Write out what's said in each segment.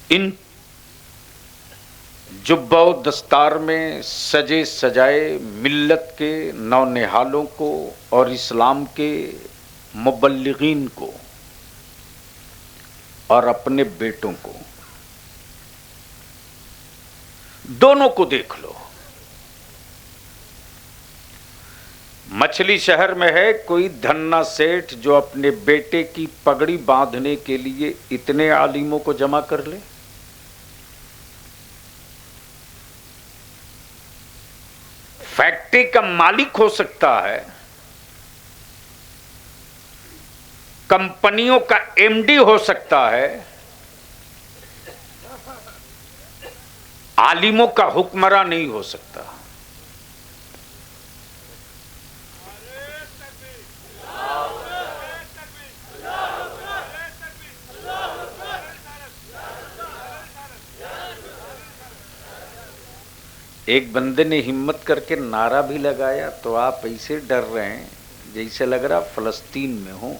ان جبہ و دستار میں سجے سجائے ملت کے نونہالوں کو اور اسلام کے مبلغین کو اور اپنے بیٹوں کو، دونوں کو دیکھ لو۔ مچھلی شہر میں ہے کوئی دھنا سیٹھ جو اپنے بیٹے کی پگڑی باندھنے کے لیے اتنے عالموں کو جمع کر لے؟ فیکٹری کا مالک ہو سکتا ہے، کمپنیوں کا ایم ڈی ہو سکتا ہے، عالموں کا حکمراں نہیں ہو سکتا۔ ایک بندے نے ہمت کر کے نعرہ بھی لگایا تو آپ ایسے ڈر رہے ہیں جیسے لگ رہا فلسطین میں ہوں۔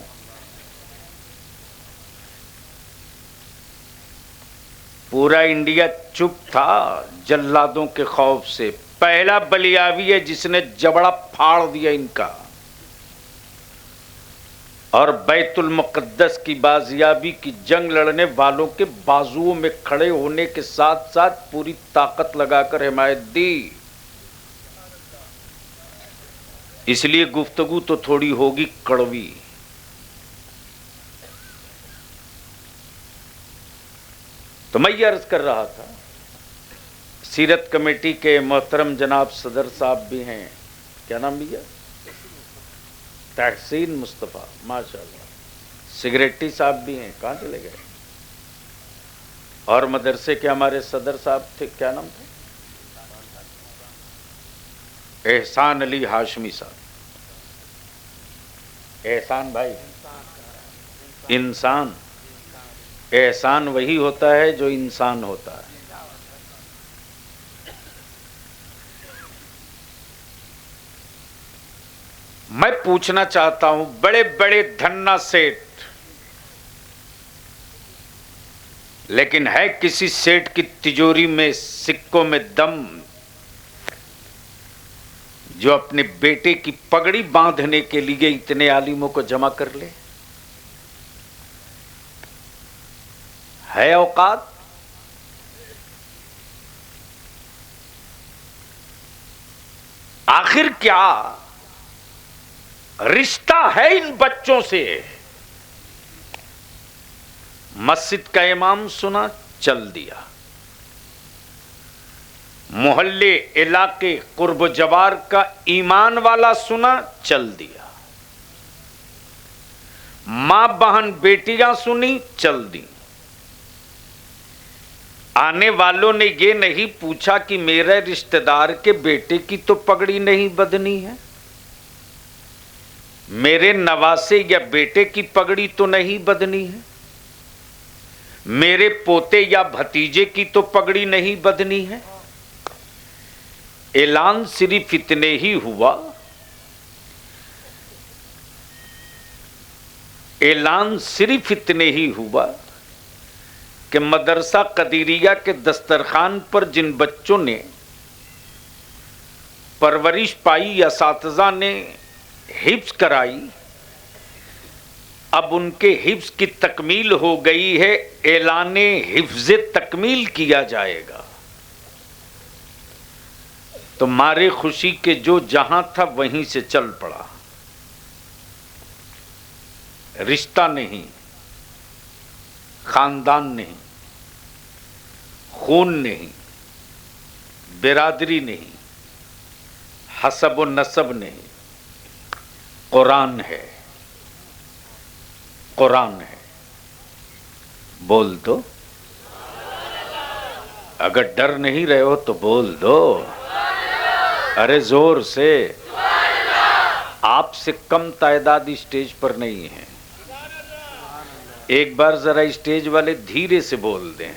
پورا انڈیا چپ تھا جلادوں کے خوف سے۔ پہلا بلیاوی ہے جس نے جبڑا پھاڑ دیا ان کا، اور بیت المقدس کی بازیابی کی جنگ لڑنے والوں کے بازوؤں میں کھڑے ہونے کے ساتھ ساتھ پوری طاقت لگا کر حمایت دی۔ اس لیے گفتگو تو تھوڑی ہوگی کڑوی۔ تو میں یہ عرض کر رہا تھا، سیرت کمیٹی کے محترم جناب صدر صاحب بھی ہیں، کیا نام بھی ہے؟ تحسین مصطفیٰ، ماشاءاللہ۔ سگریٹی صاحب بھی ہیں، کہاں چلے گئے؟ اور مدرسے کے ہمارے صدر صاحب تھے، کیا نام تھا؟ احسان علی ہاشمی صاحب۔ احسان بھائی، انسان، احسان وہی ہوتا ہے جو انسان ہوتا ہے۔ میں پوچھنا چاہتا ہوں، بڑے بڑے دھنا سیٹ، لیکن ہے کسی سیٹ کی تجوری میں سکوں میں دم جو اپنے بیٹے کی پگڑی باندھنے کے لیے اتنے عالموں کو جمع کر لے؟ ہے اوقات؟ آخر کیا رشتہ ہے ان بچوں سے؟ مسجد کا امام سنا، چل دیا، محلے علاقے قرب و جوار کا ایمان والا سنا، چل دیا، ماں بہن بیٹیاں سنی، چل دی۔ آنے والوں نے یہ نہیں پوچھا کہ میرے رشتہ دار کے بیٹے کی تو پگڑی نہیں بدنی ہے، میرے نواسے یا بیٹے کی پگڑی تو نہیں بدنی ہے، میرے پوتے یا بھتیجے کی تو پگڑی نہیں بدنی ہے۔ اعلان صرف اتنے ہی ہوا، اعلان صرف اتنے ہی ہوا کہ مدرسہ قدیریہ کے دسترخوان پر جن بچوں نے پرورش پائی، اساتذہ نے حفظ کرائی، اب ان کے حفظ کی تکمیل ہو گئی ہے، اعلان حفظ تکمیل کیا جائے گا۔ تو مارے خوشی کے جو جہاں تھا وہیں سے چل پڑا۔ رشتہ نہیں، خاندان نہیں، خون نہیں، برادری نہیں، حسب و نسب نہیں، قرآن ہے، قرآن ہے۔ بول دو، اگر ڈر نہیں رہے ہو تو بول دو، ارے زور سے۔ آپ سے کم تعداد اسٹیج پر نہیں ہے، ایک بار ذرا اسٹیج والے دھیرے سے بول دیں۔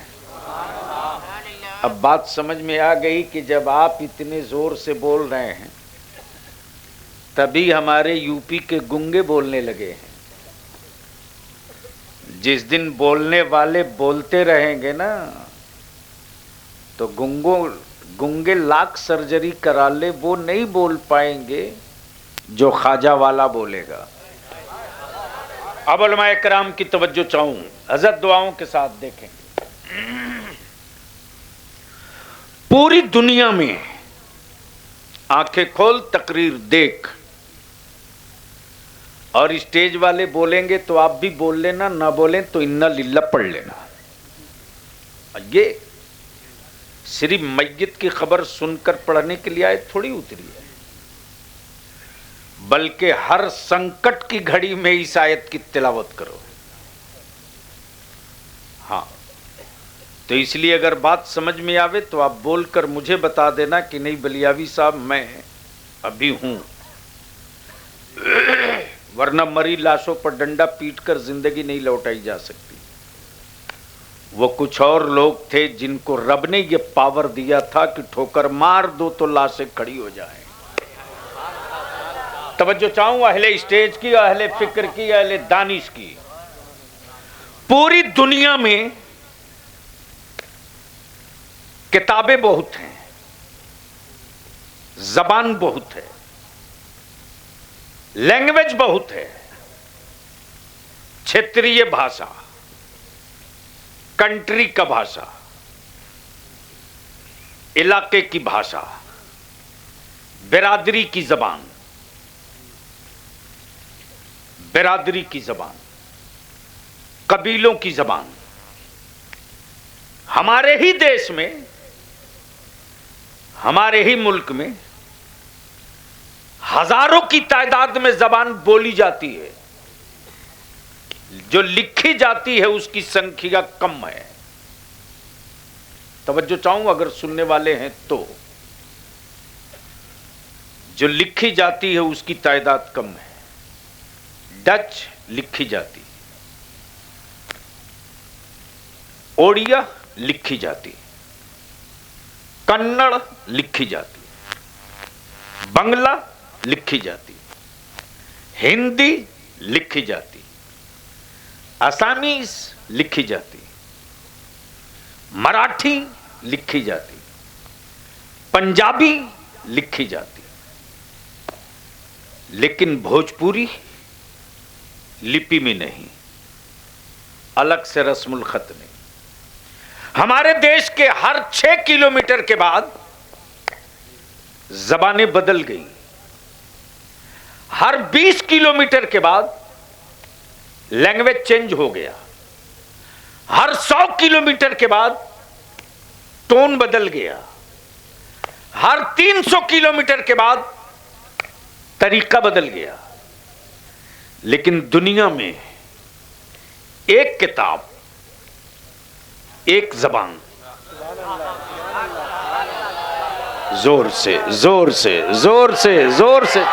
اب بات سمجھ میں آ گئی کہ جب آپ اتنے زور سے بول رہے ہیں تبھی ہمارے یو پی کے گنگے بولنے لگے ہیں۔ जिस दिन बोलने वाले बोलते रहेंगे ना तो गूंगे लाख सर्जरी करा ले वो नहीं बोल पाएंगे जो ख्वाजा वाला बोलेगा। अब उलमाए कराम की तवज्जो चाहूं, हज़रत दुआओं के साथ देखेंगे। पूरी दुनिया में आंखें खोल, तकरीर देख, और स्टेज वाले बोलेंगे तो आप भी बोल लेना, ना बोलें तो इन्ना लिल्ला पढ़ लेना। ये सिर्फ मैयत की खबर सुनकर पढ़ने के लिए आए थोड़ी उतरी है, बल्कि हर संकट की घड़ी में इस आयत की तिलावत करो। हाँ, तो इसलिए अगर बात समझ में आवे तो आप बोलकर मुझे बता देना कि नहीं बलियावी साहब मैं अभी हूं, वरना मरी लाशों पर डंडा पीटकर जिंदगी नहीं लौटाई जा सकती। वो कुछ और लोग थे जिनको रब ने ये पावर दिया था कि ठोकर मार दो तो लाशें खड़ी हो जाएं। तवज्जो चाहूं अहले स्टेज की, अहले फिक्र की, अहले दानिश की। पूरी दुनिया में किताबें बहुत हैं, जबान बहुत है, लैंग्वेज बहुत है, क्षेत्रीय भाषा, कंट्री का भाषा, इलाके की भाषा, बिरादरी की जबान, बिरादरी की जबान, कबीलों की जबान। हमारे ही देश में, हमारे ही मुल्क में हजारों की तादाद में जबान बोली जाती है, जो लिखी जाती है उसकी संख्या कम है। तवज्जो चाहूं अगर सुनने वाले हैं तो, जो लिखी जाती है उसकी तादाद कम है। डच लिखी जाती, ओडिया लिखी जाती, कन्नड़ लिखी जाती, बंगला लिखी जाती, हिंदी लिखी जाती, असामीज लिखी जाती, मराठी लिखी जाती, पंजाबी लिखी जाती, लेकिन भोजपुरी लिपि में नहीं, अलग से रस्मुल खत नहीं। हमारे देश के हर 6 किलोमीटर के बाद जबानें बदल गई, हर 20 किलोमीटर के बाद लैंग्वेज चेंज हो गया, हर 100 किलोमीटर के बाद टोन बदल गया, हर 300 किलोमीटर के बाद तरीका बदल गया। लेकिन दुनिया में एक किताब, एक जबान, जोर से जोर से जोर से जोर से,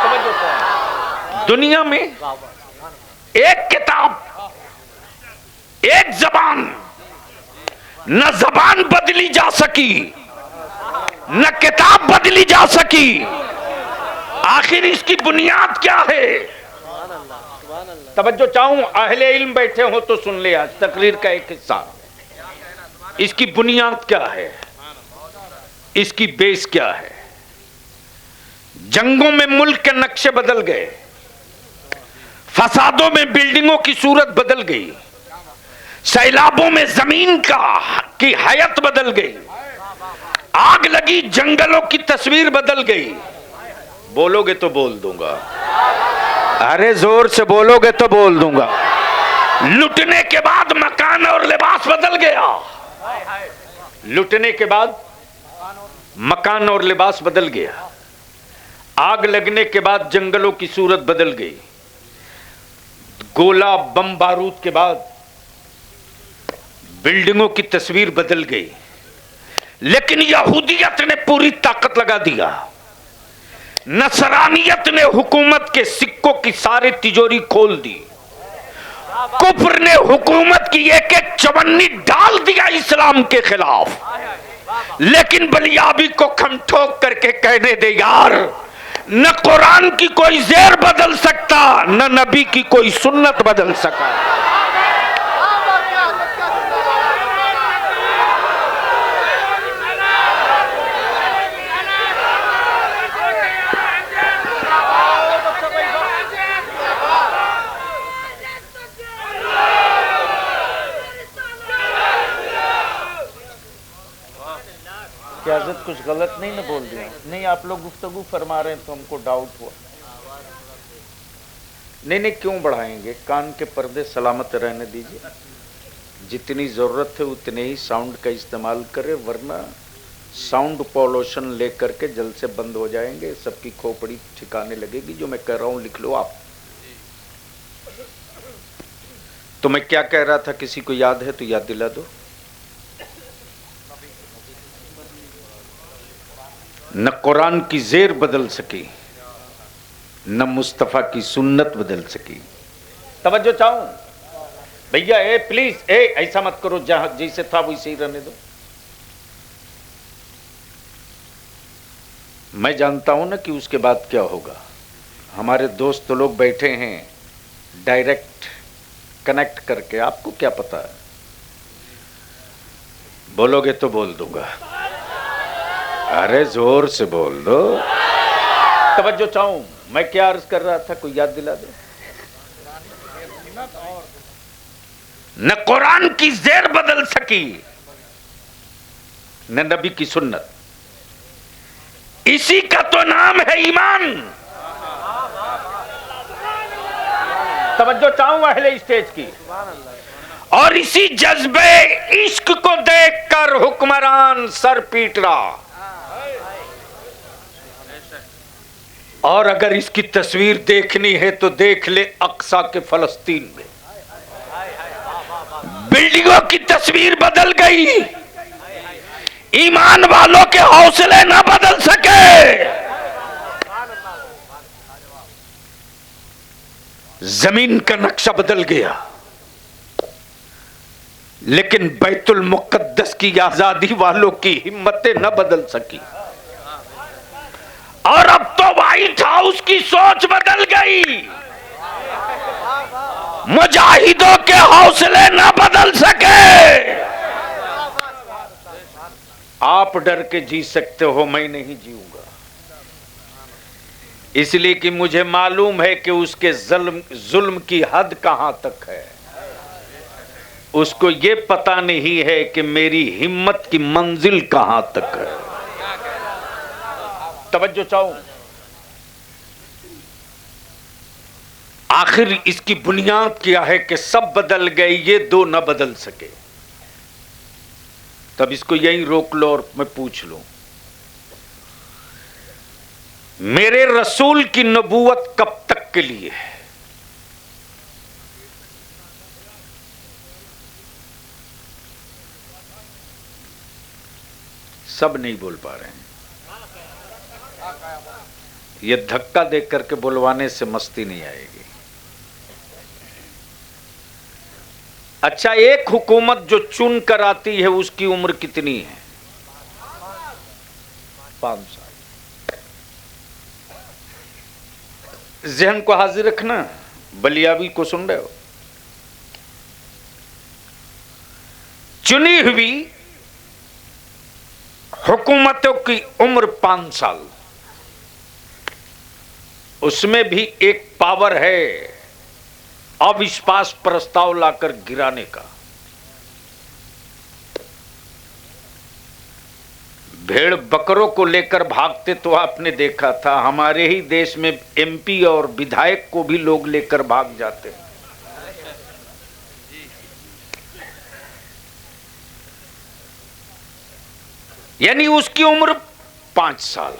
दुनिया में एक किताब, एक जबान, न जबान बदली जा सकी, न किताब बदली जा सकी। आखिर इसकी बुनियाद क्या है? तवज्जो चाहूं अहले इल्म बैठे हो तो सुन ले, आज तकरीर का एक हिस्सा। इसकी बुनियाद क्या है, इसकी बेस क्या है? जंगों में मुल्क के नक्शे बदल गए, फसादों में बिल्डिंगों की सूरत बदल गई, सैलाबों में जमीन की हयत बदल गई, आग लगी जंगलों की तस्वीर बदल गई। बोलोगे तो बोल दूंगा, अरे जोर से बोलोगे तो बोल दूंगा। लुटने के बाद मकान और लिबास बदल गया, लुटने के बाद मकान और लिबास बदल गया, आग लगने के बाद जंगलों की सूरत बदल गई, गोला बम बारूद के बाद बिल्डिंगों की तस्वीर बदल गई। लेकिन यहूदियत ने पूरी ताकत लगा दिया, नसरानियत ने हुकूमत के सिक्कों की सारी तिजोरी खोल दी, कुफ्र ने हुकूमत की एक एक चवन्नी डाल दिया इस्लाम के खिलाफ। लेकिन बलियाबी को खम ठोक करके कहने दे यार, न कुरान की कोई जेर बदल सकता, न नबी की कोई सुन्नत बदल सका। इजाजत कुछ गलत नहीं ना बोल दिया? नहीं, आप लोग गुफ्तगू फरमा रहे हैं तो हमको डाउट हुआ। नहीं नहीं, क्यों बढ़ाएंगे? कान के पर्दे सलामत रहने दीजिए, जितनी जरूरत है उतने ही साउंड का इस्तेमाल करें, वरना साउंड पॉल्यूशन लेकर के जल्द से बंद हो जाएंगे, सबकी खोपड़ी ठिकाने लगेगी। जो मैं कह रहा हूं लिख लो आप। तो मैं क्या कह रहा था, किसी को याद है तो याद दिला दो। न कुरान की जेर बदल सकी, न मुस्तफा की सुन्नत बदल सकी। तवज्जो चाहूं भैया, ए प्लीज, ए ऐसा मत करो, जहां जैसे था वैसे ही रहने दो। मैं जानता हूं ना कि उसके बाद क्या होगा। हमारे दोस्त लोग बैठे हैं डायरेक्ट कनेक्ट करके, आपको क्या पता है? बोलोगे तो बोल दूंगा। अरे जोर से बोल दो। तवज्जो चाहूं, मैं क्या अर्ज कर रहा था, कोई याद दिला दो। न कुरान की जेर बदल सकी, न नबी की सुन्नत। इसी का तो नाम है ईमान। तवज्जो चाहूं अहले स्टेज की। और इसी जज्बे इश्क को देखकर हुक्मरान सर पीट रहा। और अगर इसकी तस्वीर देखनी है तो देख ले अक्सा के फलस्तीन में। बिल्डिंगों की तस्वीर बदल गई, ईमान वालों के हौसले ना बदल सके। जमीन का नक्शा बदल गया, लेकिन बैतुल मुक़द्दस की आजादी वालों की हिम्मतें न बदल सकी। और अब तो व्हाइट हाउस की सोच बदल गई, मुजाहिदों के हौसले न बदल सके। आप डर के जी सकते हो, मैं नहीं जीऊंगा, इसलिए कि मुझे मालूम है कि उसके जुल्म की हद कहां तक है। उसको ये पता नहीं है कि मेरी हिम्मत की मंजिल कहां तक है। तवज्जो चाहूं, आखिर इसकी बुनियाद क्या है कि सब बदल गए, ये दो न बदल सके। तब इसको यहीं रोक लो और मैं पूछ लूं, मेरे रसूल की नबूवत कब तक के लिए है? सब नहीं बोल पा रहे हैं। ये धक्का देख करके बुलवाने से मस्ती नहीं आएगी। अच्छा, एक हुकूमत जो चुन कर आती है उसकी उम्र कितनी है? 5 साल। जहन को हाजिर रखना, बलियाबी को सुन रहे हो। चुनी हुई हुकूमतों की उम्र 5 साल। उसमें भी एक पावर है अविश्वास प्रस्ताव लाकर गिराने का। भेड़ बकरों को लेकर भागते तो आपने देखा था, हमारे ही देश में एमपी और विधायक को भी लोग लेकर भाग जाते हैं। यानी उसकी उम्र 5 साल।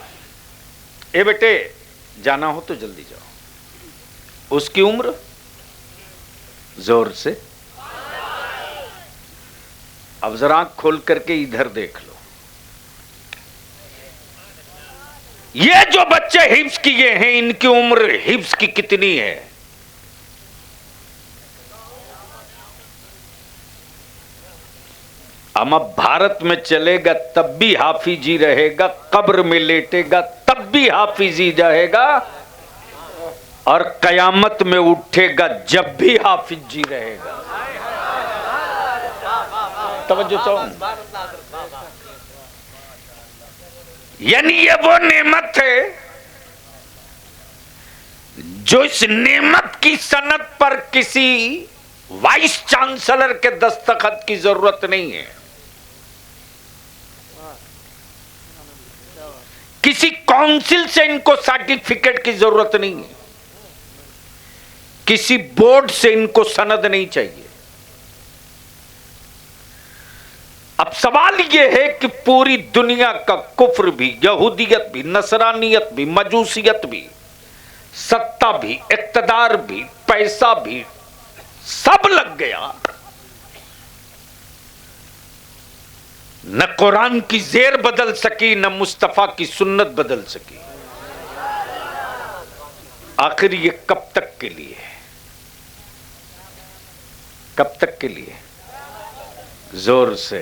ए बेटे, जाना हो तो जल्दी जाओ। उसकी उम्र, जोर से, अब जरा आंख खोल करके इधर देख लो। ये जो बच्चे हिफ्ज किए हैं, इनकी उम्र हिफ्ज की कितनी है? अब भारत में चलेगा तब भी हाफिजी रहेगा, कब्र में लेटेगा तब भी हाफिजी रहेगा, और कयामत में उठेगा जब भी हाफिजी रहेगा। तवज्जो चाहूं, यानी ये वो नेमत है जो इस नेमत की सनद पर किसी वाइस चांसलर के दस्तखत की जरूरत नहीं है। किसी काउंसिल से इनको सर्टिफिकेट की जरूरत नहीं है, किसी बोर्ड से इनको सनद नहीं चाहिए। अब सवाल यह है कि पूरी दुनिया का कुफ्र भी, यहूदियत भी, नसरानियत भी, मजूसियत भी, सत्ता भी, इक्तदार भी, पैसा भी, सब लग गया, न कुरान की जेर बदल सकी, न मुस्तफा की सुन्नत बदल सकी। आखिर ये कब तक के लिए? कब तक के लिए? जोर से,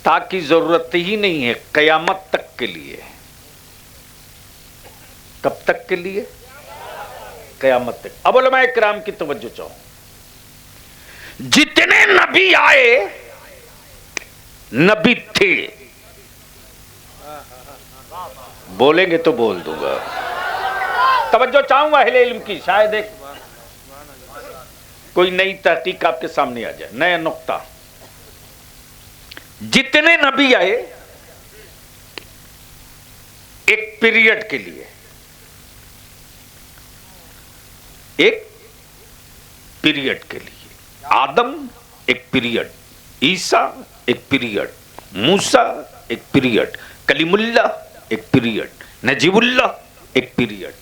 ताकि जरूरत ही नहीं है, कयामत तक के लिए। कब तक के लिए? कयामत तक। अब उलमा इकराम की तवज्जो चाहूं, जितने नबी आए, नबी थे, बोलेंगे तो बोल दूंगा। तवज्जो चाहूंगा अहले इल्म की, शायद एक कोई नई तहकीक आपके सामने आ जाए, नया नुक्ता। जितने नबी आए एक पीरियड के लिए, एक पीरियड के लिए। आदम एक पीरियड, ईसा एक पीरियड, मूसा एक पीरियड, कलीमुल्ला एक पीरियड, नजीबुल्ला एक पीरियड।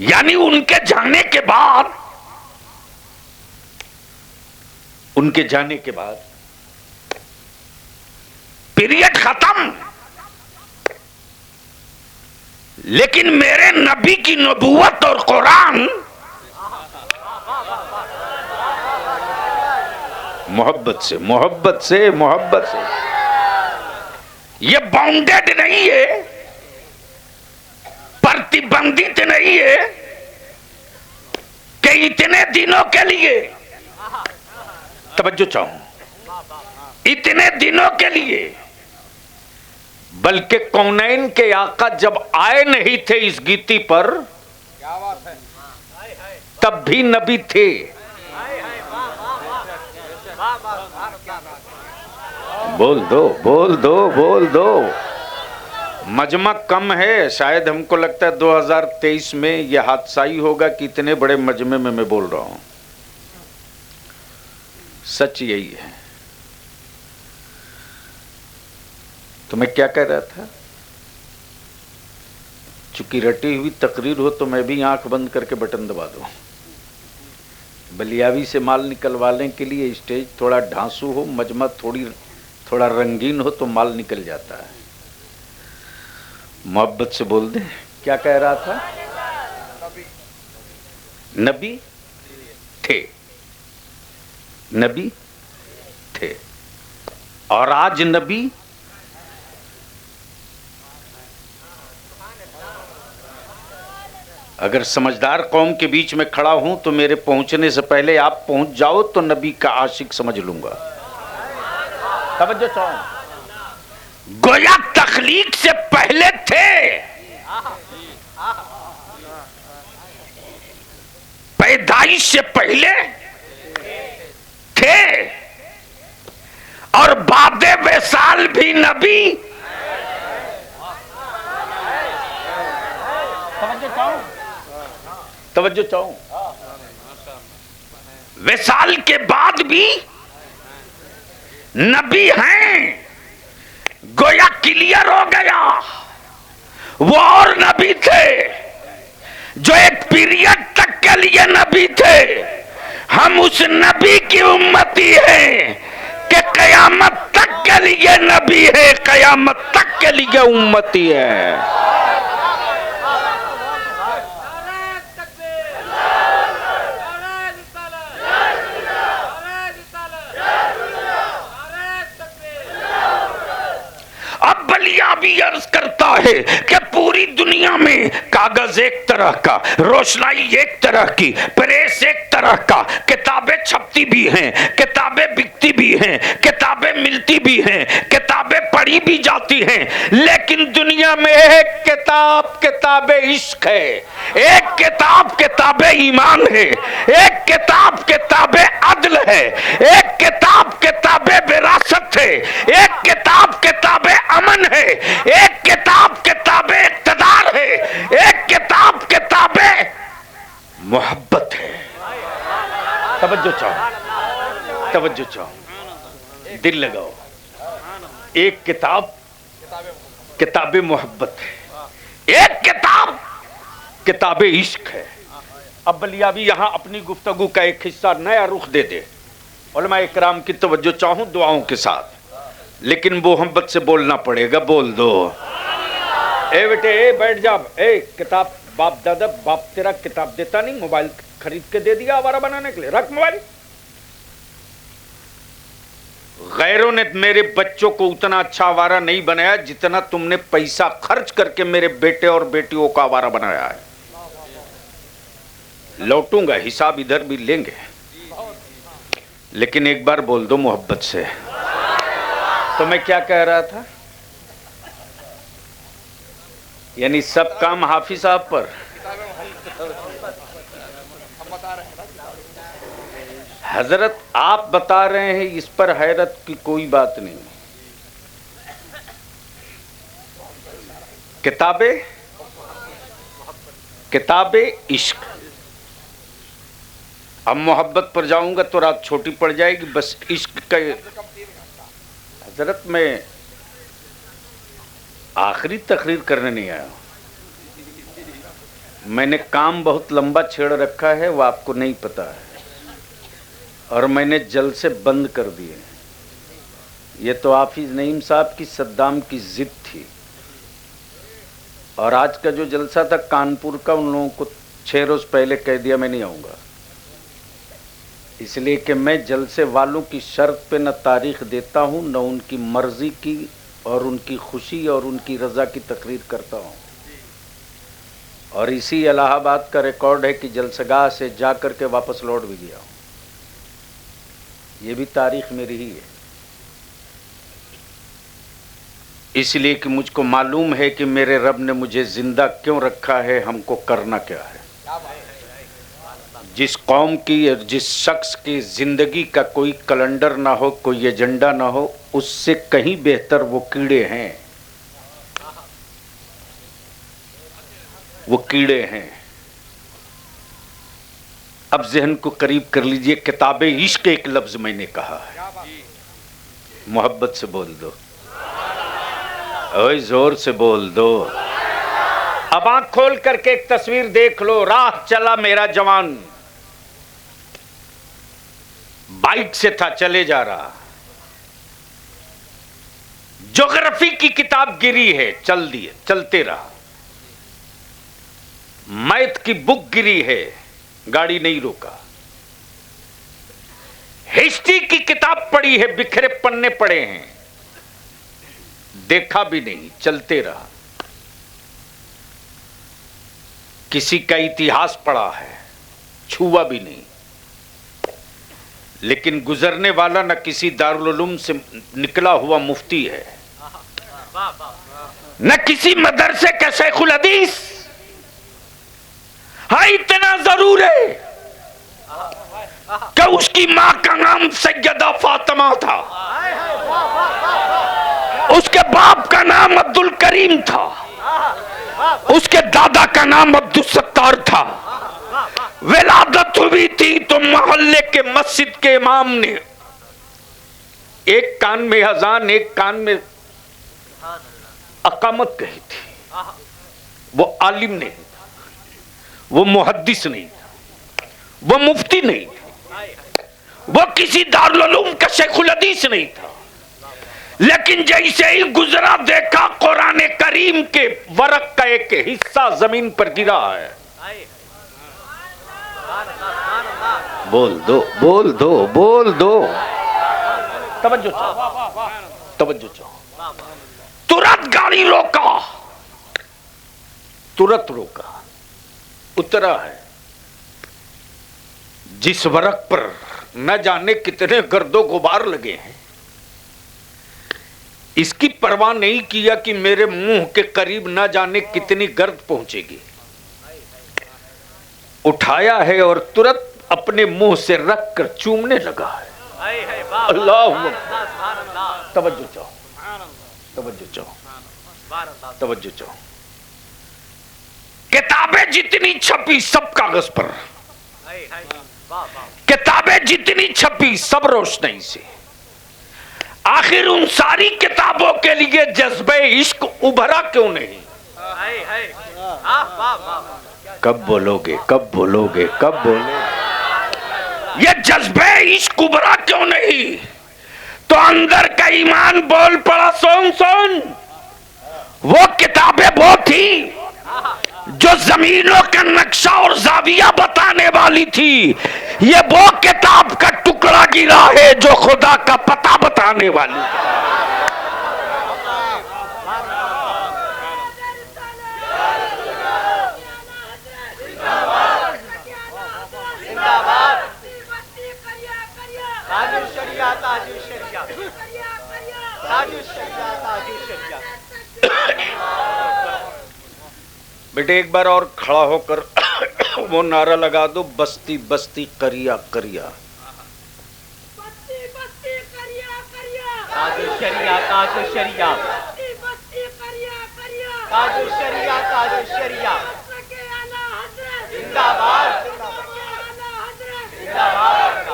यानी उनके जाने के बाद, उनके जाने के बाद पीरियड खत्म। लेकिन मेरे नबी की नबूवत और कुरान मोहब्बत से, मोहब्बत से, मोहब्बत से, ये बाउंडेड नहीं है, प्रतिबंधित नहीं है कि इतने दिनों के लिए, तवज्जो चाहूं, इतने दिनों के लिए, बल्कि कौनैन के आका जब आए नहीं थे इस गीती पर, तब भी नबी थे। बोल दो, बोल दो, बोल दो। मजमा कम है, शायद हमको लगता है 2023 में यह हादसा ही होगा कि इतने बड़े मजमे में मैं बोल रहा हूं। सच यही है। तो मैं क्या कह रहा था, चूंकि रटी हुई तकरीर हो तो मैं भी आंख बंद करके बटन दबा दूं। बलियावी से माल निकलवाने के लिए स्टेज थोड़ा ढांसू हो, मजमा थोड़ा रंगीन हो तो माल निकल जाता है। मोहब्बत से बोल दे। क्या कह रहा था? नबी थे, नबी थे, और आज नबी अगर समझदार कौम के बीच में खड़ा हूं तो मेरे पहुंचने से पहले आप पहुंच जाओ तो नबी का आशिक समझ लूंगा। तवज्जो चाहूं, गोया तखलीक से पहले थे, पैदाइश से पहले थे, और बादे बेसाल भी नबी। तवज्जो चाहूं, विसाल के बाद भी नबी हैं। गोया क्लियर हो गया, वो और नबी थे जो एक पीरियड तक के लिए नबी थे। हम उस नबी की उम्मती हैं कि कयामत तक के लिए नबी है, कयामत तक के लिए उम्मती है। भी अर्ज करता है कि पूरी दुनिया में कागज एक तरह का, रोशनाई एक तरह की, प्रेस एक तरह का, किताबें छपती भी हैं, किताबें बिकती भी हैं, किताबें मिलती भी हैं, किताबें पढ़ी भी जाती हैं, लेकिन दुनिया में एक किताब किताब इश्क है, एक किताब किताब ईमान है, एक किताब किताब अदल है, एक किताब किताब विरासत है, एक किताब किताब امن ہے، ایک کتاب کتاب اقتدار ہے، ایک کتاب کتاب محبت ہے۔ توجہ چاہو، توجہ چاہو، دل لگاؤ۔ ایک کتاب کتاب محبت ہے، ایک کتاب کتاب عشق ہے۔ اب بلیابی یہاں اپنی گفتگو کا ایک حصہ نیا رخ دے دے۔ علماء اکرام کی توجہ چاہوں دعاؤں کے ساتھ، لیکن وہ محبت سے بولنا پڑے گا۔ بول دو اے بیٹے، اے بیٹھ جا، اے کتاب باپ دادا، باپ تیرا کتاب دیتا نہیں، موبائل خرید کے دے دیا آوارہ بنانے کے لیے، رکھ موبائل۔ غیروں نے میرے بچوں کو اتنا اچھا آوارہ نہیں بنایا جتنا تم نے پیسہ خرچ کر کے میرے بیٹے اور بیٹیوں کو آوارہ بنایا ہے۔ لوٹوں گا، حساب ادھر بھی لیں گے، لیکن ایک بار بول دو محبت سے۔ تو میں کیا کہہ رہا تھا؟ یعنی سب کام حافظ صاحب پر۔ حضرت آپ بتا رہے ہیں، اس پر حیرت کی کوئی بات نہیں۔ کتاب عشق۔ اب محبت پر جاؤں گا تو رات چھوٹی پڑ جائے گی، بس عشق کا۔ حضرت میں آخری تقریر کرنے نہیں آیا، میں نے کام بہت لمبا چھیڑ رکھا ہے، وہ آپ کو نہیں پتا ہے، اور میں نے جلسے بند کر دیے۔ یہ تو حافظ نعیم صاحب کی صدام کی ضد تھی، اور آج کا جو جلسہ تھا کانپور کا، ان لوگوں کو 6 روز پہلے کہہ دیا میں نہیں آؤں گا، اس لیے کہ میں جلسے والوں کی شرط پہ نہ تاریخ دیتا ہوں، نہ ان کی مرضی کی اور ان کی خوشی اور ان کی رضا کی تقریر کرتا ہوں۔ اور اسی الہ آباد کا ریکارڈ ہے کہ جلسہ گاہ سے جا کر کے واپس لوٹ بھی گیا ہوں، یہ بھی تاریخ میری ہی ہے۔ اس لیے کہ مجھ کو معلوم ہے کہ میرے رب نے مجھے زندہ کیوں رکھا ہے، ہم کو کرنا کیا ہے۔ جس قوم کی اور جس شخص کی زندگی کا کوئی کیلنڈر نہ ہو، کوئی ایجنڈا نہ ہو، اس سے کہیں بہتر وہ کیڑے ہیں، وہ کیڑے ہیں۔ اب ذہن کو قریب کر لیجئے، کتاب عشق ایک لفظ میں نے کہا ہے، محبت سے بول دو، اوے زور سے بول دو۔ اب آنکھ کھول کر کے ایک تصویر دیکھ لو۔ راہ چلا میرا جوان، بائک سے تھا چلے جا رہا، جغرافی کی کتاب گری ہے، چلتے رہا، میتھ کی بک گری ہے، گاڑی نہیں روکا، ہسٹری کی کتاب پڑھی ہے، بکھرے پنے پڑے ہیں، دیکھا بھی نہیں، چلتے رہا۔ کسی کا اتہاس پڑھا ہے، چھوا بھی نہیں، لیکن گزرنے والا نہ کسی دارالعلوم سے نکلا ہوا مفتی ہے، نہ کسی مدرسے کا شیخ الحدیث۔ ہاں اتنا ضرور ہے کہ اس کی ماں کا نام سیدہ فاطمہ تھا، اس کے باپ کا نام عبد الکریم تھا، اس کے دادا کا نام عبد الستار تھا۔ ولادت ہوئی تھی تو محلے کے مسجد کے امام نے ایک کان میں اذان ایک کان میں اقامت کہی تھی۔ وہ عالم نہیں تھا، وہ محدث نہیں تھا، وہ مفتی نہیں تھا، وہ کسی دارالعلوم کا شیخ الحدیث نہیں تھا، لیکن جیسے ہی گزرا دیکھا قرآن کریم کے ورق کا ایک حصہ زمین پر گرا ہے۔ بول دو، بول دو، بول دو، توجہ چاہو، توجہ چاہو۔ ترت گاڑی روکا، ترت روکا، اترا ہے۔ جس ورق پر نہ جانے کتنے گرد و غبار لگے ہیں، اس کی پرواہ نہیں کیا کہ میرے منہ کے قریب نہ جانے کتنی گرد پہنچے گی، اٹھایا ہے اور ترت اپنے منہ سے رکھ کر چومنے لگا ہے۔ اللہ توجہ چاہو، توجہ چاہو. کتابیں جتنی چھپی سب کاغذ پر, کتابیں جتنی چھپی سب روشنائی سے. آخر ان ساری کتابوں کے لیے جذبہ عشق ابھرا کیوں نہیں؟ کب بولو گے, کب بولو گے, کب بولو گے؟ یہ جذبہ عشق ابھرا کیوں نہیں؟ تو اندر کا ایمان بول پڑا, سن سن. وہ کتابیں وہ تھی جو زمینوں کا نقشہ اور زاویہ بتانے والی تھی. یہ وہ کتاب کا ٹکڑا گرا ہے جو خدا کا پتہ بتانے والی ہے. بیٹے ایک بار اور کھڑا ہو کر وہ نعرہ لگا دو, بستی بستی کریا کریا. تاج الشریعہ, تاج الشریعہ, تاج الشریعہ, تاج الشریعہ. زندہ باد, زندہ باد.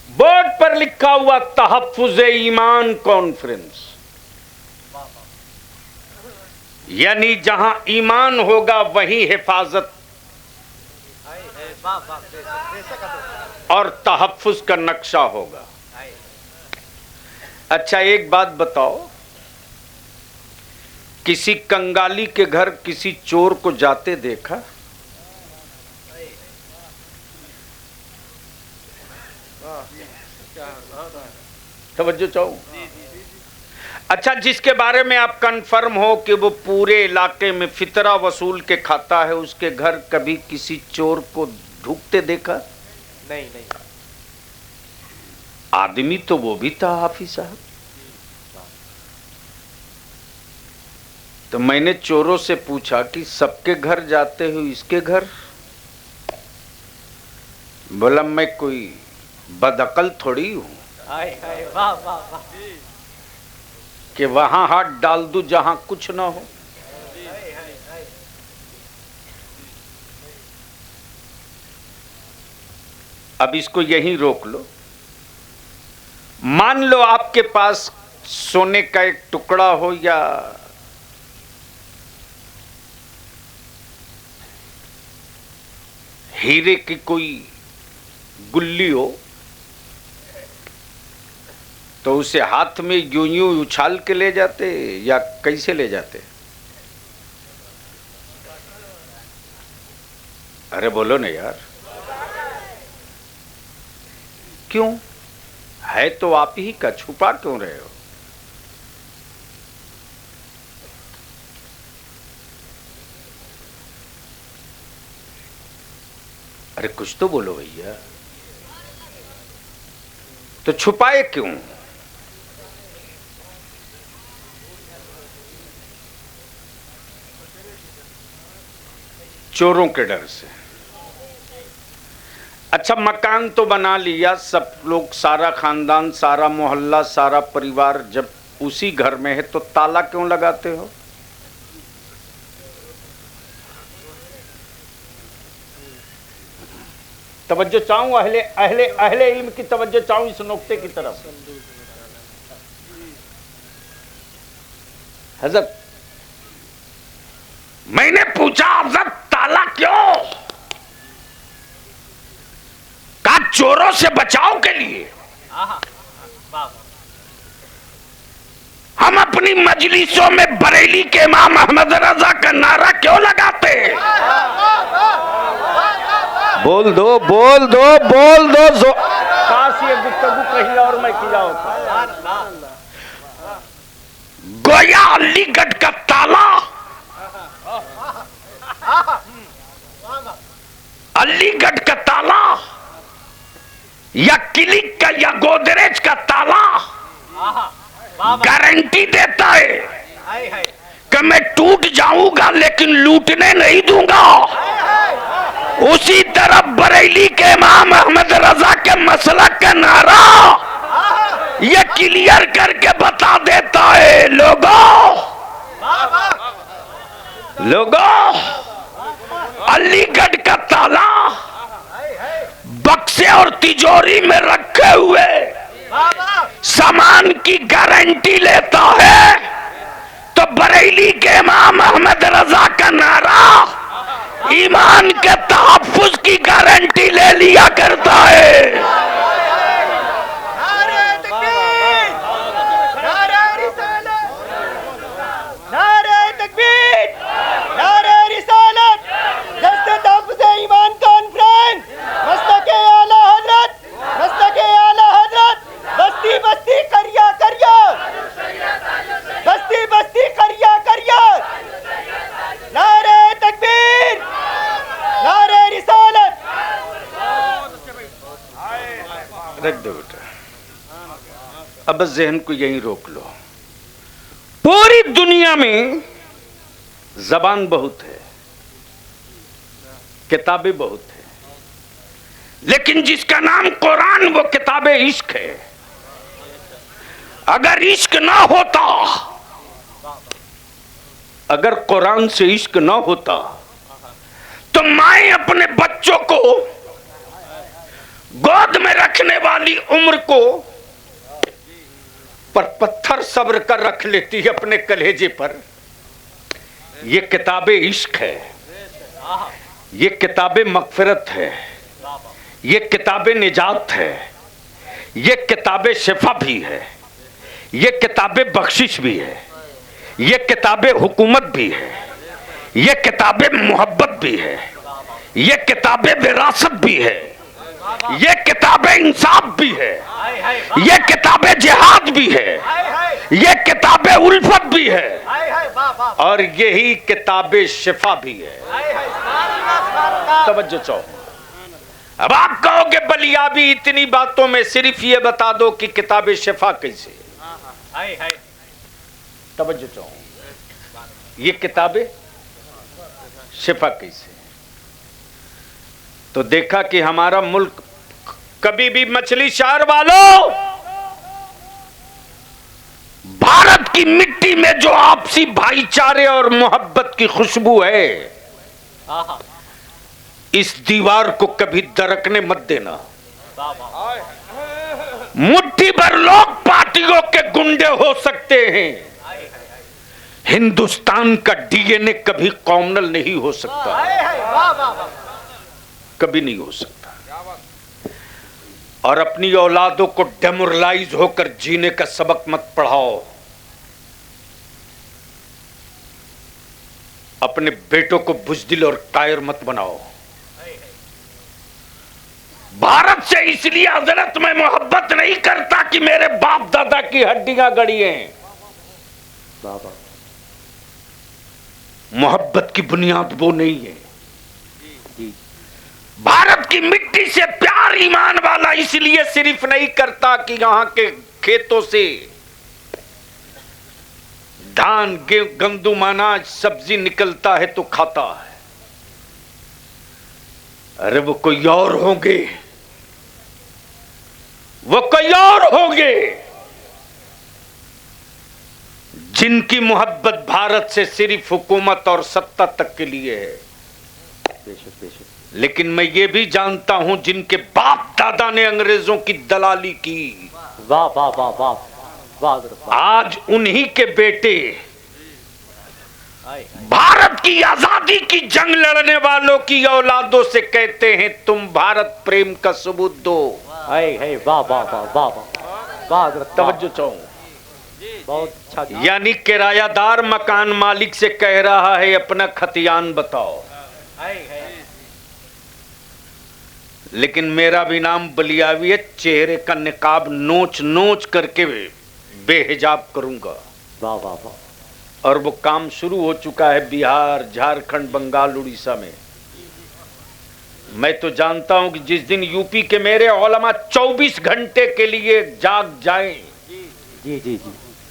بورڈ پر لکھا ہوا تحفظ ایمان کانفرنس, یعنی جہاں ایمان ہوگا وہیں حفاظت اور تحفظ کا نقشہ ہوگا. اچھا ایک بات بتاؤ, کسی کنگالی کے گھر کسی چور کو جاتے دیکھا؟ توجہ چاہو. اچھا جس کے بارے میں آپ کنفرم ہو کہ وہ پورے علاقے میں فطرہ وصول کے کھاتا ہے, اس کے گھر کبھی کسی چور کو ڈھونکتے دیکھا؟ نہیں نہیں. آدمی تو وہ بھی تھا حافظ صاحب. تو میں نے چوروں سے پوچھا کہ سب کے گھر جاتے ہو, اس کے گھر؟ بولا میں کوئی بدعقل تھوڑی ہوں کہ وہاں ہاتھ ڈال دوں جہاں کچھ نہ ہو. اب اس کو یہیں روک لو. مان لو آپ کے پاس سونے کا ایک ٹکڑا ہو یا ہیرے کی کوئی گلی ہو, تو اسے ہاتھ میں یوں یوں اچھال کے لے جاتے یا کیسے لے جاتے؟ ارے بولو نا یار. کیوں؟ ہے تو آپ ہی کا, چھپا کیوں رہے ہو؟ ارے کچھ تو بولو بھیا. تو چھپائے کیوں؟ چوروں کے ڈر سے. اچھا مکان تو بنا لیا, سب لوگ, سارا خاندان, سارا محلہ, سارا پریوار جب اسی گھر میں ہے تو تالا کیوں لگاتے ہو؟ توجہ چاہوں, اہل علم کی توجہ چاہوں اس نقطے کی طرف. حضرت میں نے پوچھا حضرت تالا کیوں؟ کہا چوروں سے بچاؤ کے لیے. ہم اپنی مجلسوں میں بریلی کے امام احمد رضا کا نعرہ کیوں لگاتے ہیں؟ بول دو, بول دو, بول دو. کاش یہ گفتگو کہیں اور میں کیا ہوتا. گویا علی گڑھ کا تالا, علی گڑھ کا تالا یا کلک کا یا گودریج کا تالا گارنٹی دیتا ہے کہ میں ٹوٹ جاؤں گا لیکن لوٹنے نہیں دوں گا. اسی طرح طرف بریلی کے امام احمد رضا کے مسلک کا نعرہ یہ کلیئر کر کے بتا دیتا ہے لوگوں علی گڑھ کا تالا بکسے اور تجوری میں رکھے ہوئے سامان کی گارنٹی لیتا ہے تو بریلی کے امام احمد رضا کا نعرہ ایمان کے تحفظ کی گارنٹی لے لیا کرتا ہے. نعرہ تکبیر، نعرہ رسالت، نعرہ تکبیر، نعرہ رسالت، دست تحفظ ایمان کانفرنس، مسلک اعلی حضرت، مسلک اعلی حضرت، بستی بستی کریا کریا، بستی بستی کریا کریا، نعرہ تکبیر، نعرہ رسالت. رکھ دو بیٹا، اب بس ذہن کو یہیں روک لو. پوری دنیا میں زبان بہت ہے، کتابیں بہت ہیں، لیکن جس کا نام قرآن وہ کتاب عشق ہے. اگر عشق نہ ہوتا، اگر قرآن سے عشق نہ ہوتا تو مائیں اپنے بچوں کو گود میں رکھنے والی عمر کو پر پتھر صبر کر رکھ لیتی ہے اپنے کلیجے پر. یہ کتاب عشق ہے، یہ کتاب مغفرت ہے، یہ کتاب نجات ہے، یہ کتاب شفا بھی ہے، یہ کتاب بخشش بھی ہے، یہ کتاب حکومت بھی ہے، یہ کتاب محبت بھی ہے، یہ کتاب وراثت بھی ہے، یہ کتاب انصاف بھی ہے، یہ کتاب جہاد بھی ہے، یہ کتاب الفت بھی ہے، اور یہی کتاب شفا بھی ہے. توجہ چاہو. اب آپ کہو گے بلیابی اتنی باتوں میں صرف یہ بتا دو کہ کتاب شفا کیسے. توجہ چاہو. یہ کتاب شفا کیسے؟ تو دیکھا کہ ہمارا ملک کبھی بھی مچھلی شہر والوں، بھارت کی مٹی میں جو آپسی بھائی چارے اور محبت کی خوشبو ہے، اس دیوار کو کبھی درکنے مت دینا. مٹھی بھر لوگ پارٹیوں کے گنڈے ہو سکتے ہیں، ہندوستان کا ڈی این اے کبھی کامنل نہیں ہو سکتا، کبھی نہیں ہو سکتا. اور اپنی اولادوں کو ڈیمورلائز ہو کر جینے کا سبق مت پڑھاؤ. اپنے بیٹوں کو بزدل اور کائر مت بناؤ. بھارت سے اس لیے حضرت میں محبت نہیں کرتا کہ میرے باپ دادا کی ہڈیاں گڑی ہیں. محبت کی بنیاد وہ نہیں ہے. بھارت کی مٹی سے پیار ایمان والا اس لیے صرف نہیں کرتا کہ یہاں کے کھیتوں سے دھان گندم اناج سبزی نکلتا ہے تو کھاتا ہے. ارے وہ کوئی اور ہوں گے، وہ کوئی اور ہوں گے جن کی محبت بھارت سے صرف حکومت اور ستہ تک کے لیے ہے. لیکن میں یہ بھی جانتا ہوں جن کے باپ دادا نے انگریزوں کی دلالی کی، آج انہی کے بیٹے بھارت کی آزادی کی جنگ لڑنے والوں کی اولادوں سے کہتے ہیں تم بھارت پریم کا ثبوت دو. توجہ چاہوں. یعنی کرایہ دار مکان مالک سے کہہ رہا ہے اپنا خطیان بتاؤ. لیکن میرا بھی نام بلیاوی ہے، چہرے کا نقاب نوچ نوچ کر کے بے حجاب کروں گا. اور وہ کام شروع ہو چکا ہے بہار، جھارکھنڈ، بنگال، اڑیسہ میں. میں تو جانتا ہوں کہ جس دن یو پی کے میرے علماء 24 گھنٹے کے لیے جاگ جائیں،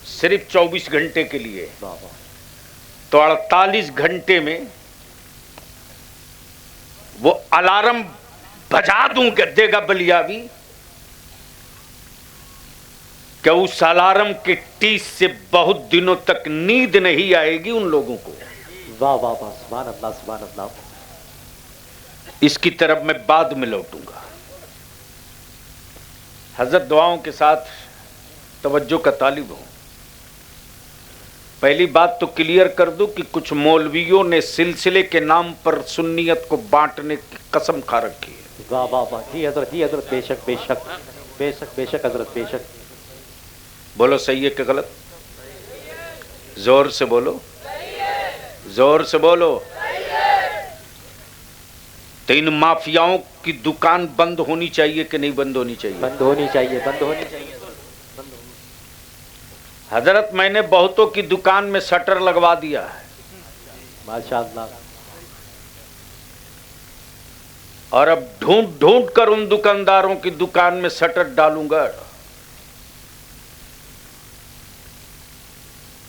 صرف 24 گھنٹے کے لیے، تو 48 گھنٹے میں وہ الارم बजा दूं गद्दे का बलियावी कि उस अलार्म के टीस से बहुत दिनों तक नींद नहीं आएगी उन लोगों को। वाह वाह वाह, सुभान अल्लाह सुभान अल्लाह। इसकी तरफ मैं बाद में लौटूंगा। हजरत दुआओं के साथ तवज्जो का तालिब हूं। पहली बात तो क्लियर कर दूं कि कुछ मौलवियों ने सिलसिले के नाम पर सुन्नियत को बांटने की कसम खा रखी है। वाह वाह वाह, जी हजरत बेशक बेशक बेशक बेशक हजरत बेशक। बोलो सही है कि गलत? जोर से बोलो, जोर से बोलो। तो इन माफियाओं की दुकान बंद होनी चाहिए कि नहीं बंद होनी चाहिए? बंद होनी चाहिए, बंद होनी चाहिए। हजरत मैंने बहुतों की दुकान में शटर लगवा दिया है माशाअल्लाह। और अब ढूंढ ढूंढ कर उन दुकानदारों की दुकान में शटर डालूंगा।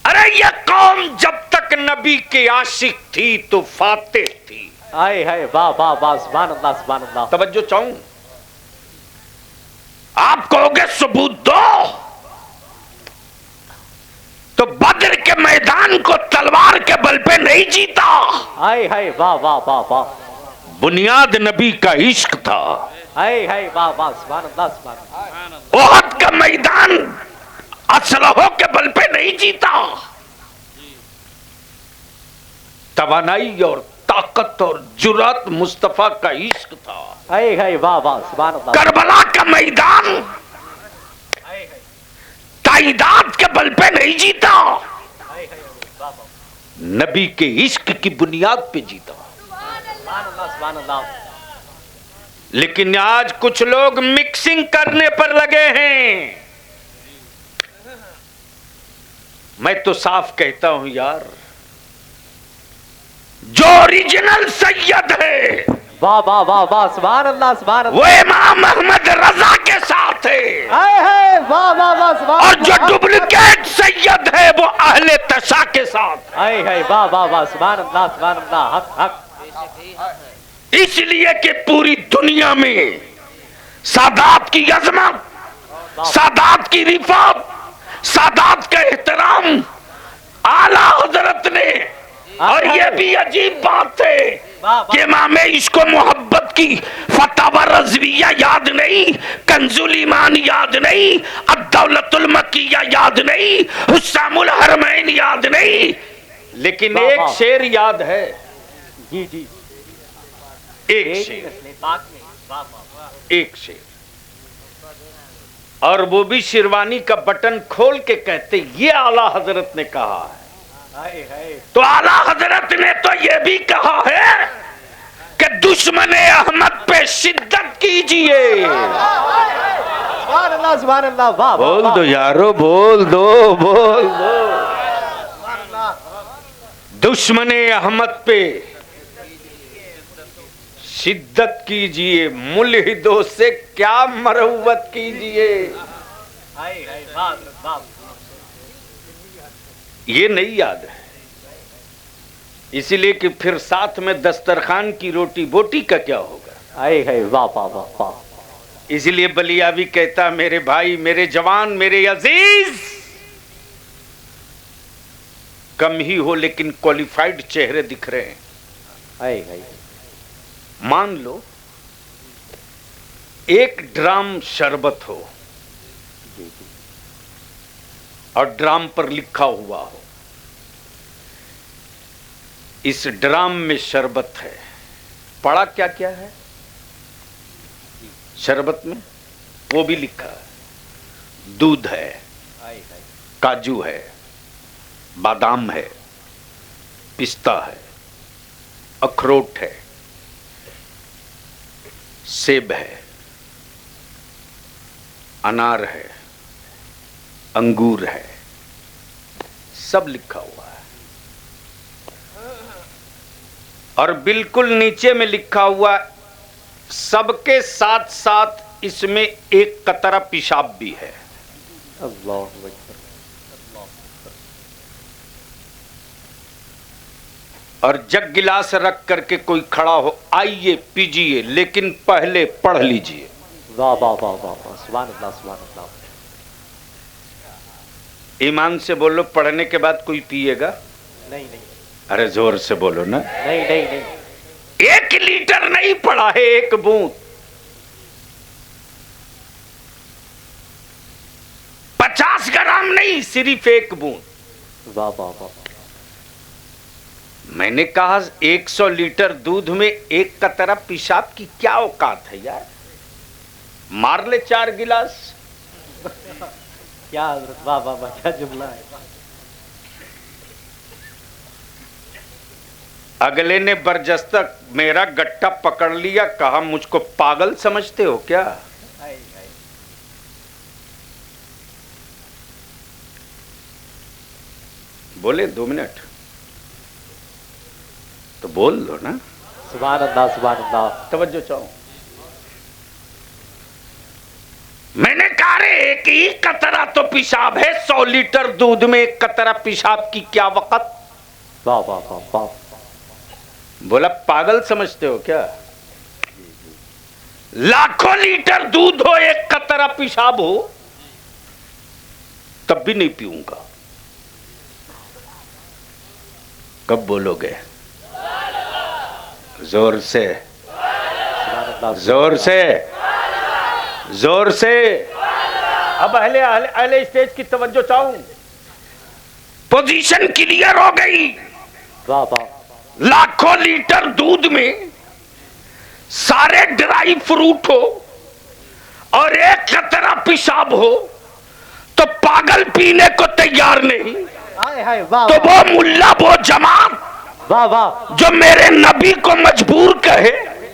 अरे ये कौम जब तक नबी के आशिक थी तो फातिह थी। आए हाय, वाह वाह वाह, सुभान अल्लाह सुभान अल्लाह। तवज्जो चाहूं, आप कहोगे सबूत दो, तो बद्र के मैदान को तलवार के बल पे नहीं जीता। आए हाय, वाह वाह वाह वाह। बुनियाद नबी का इश्क था। आए हाय, वाह वाह, सुभान अल्लाह सुभान अल्लाह। ओहद का मैदान असलहों के बल पे नहीं जीता। तवानाई और ताकत और जुरात मुस्तफा का इश्क था। आए हाय, वाह वाह, सुभान अल्लाह। करबला का मैदान ताइदाद के बल पे नहीं जीता, नबी के इश्क की बुनियाद पे जीता। सुभान अल्लाह। लेकिन आज कुछ लोग मिक्सिंग करने पर लगे हैं। मैं तो साफ कहता हूं यार, जो ओरिजिनल सैयद है वाह वाह वाह वाह, सुभान अल्लाह सुभान अल्लाह, वो इमाम अहमद रजा के साथ है। आए हाय, वाह वाह वाह, सुभान और जो अल्लाह। डुप्लीकेट सैयद है वो अहले तशा के साथ। आए हाय, वाह वाह वाह, सुभान अल्लाह सुभान अल्लाह। हक हक। इसलिए कि पूरी दुनिया में सादात की अजमत, सादात की रिफात, सादात का एहतराम आला हजरत ने। और ये भी अजीब बात है कि इमाम इसको मोहब्बत की फतवा रज़विया याद नहीं, कंजुल ईमान याद नहीं, अद-दौलतुल मक्किया याद नहीं, हुस्सामुल हरमैन याद नहीं, लेकिन एक शेर याद है। जी जी, एक शेर, एक शेर, और वो भी शेरवानी का बटन खोल के कहते ये आला हजरत ने कहा है। तो आला हजरत ने तो ये भी कहा है कि दुश्मने अहमद पे शिद्दत कीजिए। सुभान अल्लाह सुभान अल्लाह। वाह, बोल दो यारो, बोल दो, बोल दो। दुश्मने अहमद पे शिद्दत कीजिए, मुल्हिदों से क्या मरवत कीजिए। ये नहीं याद है, इसीलिए कि फिर साथ में दस्तरखान की रोटी बोटी का क्या होगा। आए है, वाह वाह वाह वाह। इसलिए बलियावी कहता, मेरे भाई, मेरे जवान, मेरे अजीज, कम ही हो लेकिन क्वालिफाइड चेहरे दिख रहे हैं। आए है। मान लो एक ड्राम शरबत हो और ड्राम पर लिखा हुआ हो, इस ड्राम में शरबत है, पढ़ा क्या क्या है शरबत में, वो भी लिखा है। दूध है, काजू है, बादाम है, पिस्ता है, अखरोट है, सेब है, अनार है, अंगूर है, सब लिखा हुआ है। और बिल्कुल नीचे में लिखा हुआ, सबके साथ साथ इसमें एक कतरा पेशाब भी है। अल्लाह اور जग गिलास रख करके कोई खड़ा हो, आइए पीजिए, लेकिन पहले पढ़ लीजिए। वाह वाह वाह वाह वाह, सुभान अल्लाह सुभान अल्लाह। ईमान से बोलो, पढ़ने के बाद कोई पिएगा? नहीं नहीं अरे जोर से बोलो ना। नहीं नहीं नहीं। 1 लीटर नहीं पड़ा है, 1 बूंद, 50 ग्राम नहीं, सिर्फ 1 बूंद। वाह वाह वाह। मैंने कहा 100 लीटर दूध में 1 कतरा पेशाब की क्या औकात है यार, मार ले 4 गिलास। क्या हजरत, वाह वाह वाह, क्या जुमला है। अगले ने बरजस्तक मेरा गट्टा पकड़ लिया, कहा मुझको पागल समझते हो क्या? बोले 2 मिनट तो बोल दो ना। सुभान अल्लाह सुभान अल्लाह। तवज्जो चाहो। मैंने कहा रे 1 ही कतरा तो पेशाब है, 100 लीटर दूध में 1 कतरा पेशाब की क्या वक़्त? वाह वाह वाह वाह। बोला पागल समझते हो क्या? लाखों लीटर दूध हो, 1 कतरा पेशाब हो, तब भी नहीं पीऊंगा। कब बोलोगे? जोर से, जोर से, जोर से। अब अहले स्टेज की तवज्जो चाहूं। पोजीशन क्लियर हो गई। वाह वाह। लाखों लीटर दूध में सारे ड्राई फ्रूट हो और 1 कतरा पेशाब हो, तो पागल पीने को तैयार नहीं। हाय हाय वाह। तो वो मुल्ला, वो जमात वाह वाह जो मेरे नबी को मजबूर कहे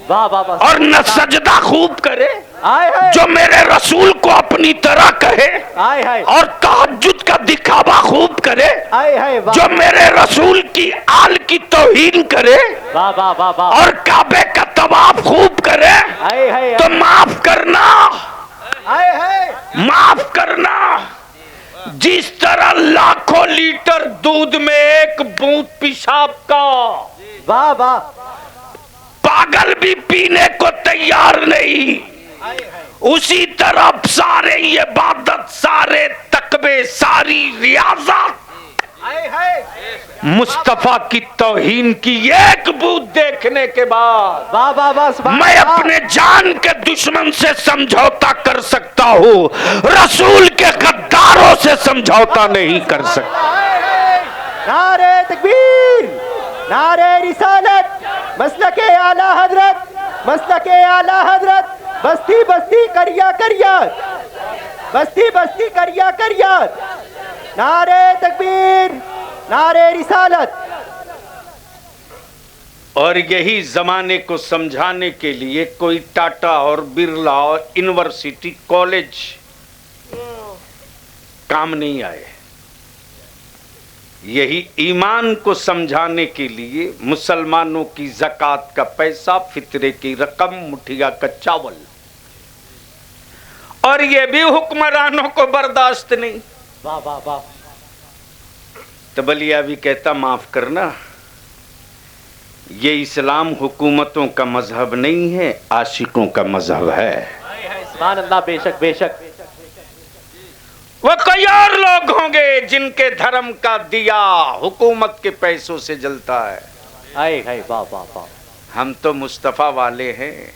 वाह वाह वाह। और न सजदा खूब करे, हाय हाय। जो मेरे रसूल को अपनी तरह कहे हाय हाय। और तहज्जुद का दिखावा खूब करे, हाय हाय वाह। जो मेरे रसूल की आल की तौहीन करे वाह वाह वाह वाह। और काबे का तवाफ खूब करे, हाय हाय। तो माफ करना, हाय हाय। माफ करना। जिस तरह लाखों लीटर दूध में 1 बूंद पेशाब का वाह वाह। पागल भी पीने को तैयार नहीं, उसी तरह सारे इबादत, सारे तकबे, सारी रियाजत मुस्तफा की तौहीन की 1 बूंद देखने के बाद वाह वाह वाह। सुभान मैं अल्लाह। अपने जान के दुश्मन से समझौता कर सकता हूँ, रसूल के गद्दारों से समझौता नहीं कर सकता। नारे तकबीर, नारे रिसालत, मसलके आला हजरत, मसलके आला हजरत। बस्ती बस्ती करिया करियात, बस्ती बस्ती करिया करियात। नारे तकबीर, नारे रिसालत। और यही जमाने को समझाने के लिए कोई टाटा और बिरला और यूनिवर्सिटी कॉलेज काम नहीं आए। यही ईमान को समझाने के लिए मुसलमानों की ज़कात का पैसा, फितरे की रकम, मुठिया का चावल, और ये भी हुक्मरानों को बर्दाश्त नहीं। वाह वाह वाह। तबलिया भी कहता माफ करना, ये इस्लाम हुकूमतों का मजहब नहीं है, आशिकों का मजहब है। सुभान अल्लाह। बेशक बेशक। वो कोई और लोग होंगे जिनके धर्म का दिया हुकूमत के पैसों से जलता है। हाय हाय वाह वाह वाह। हम तो मुस्तफा वाले हैं।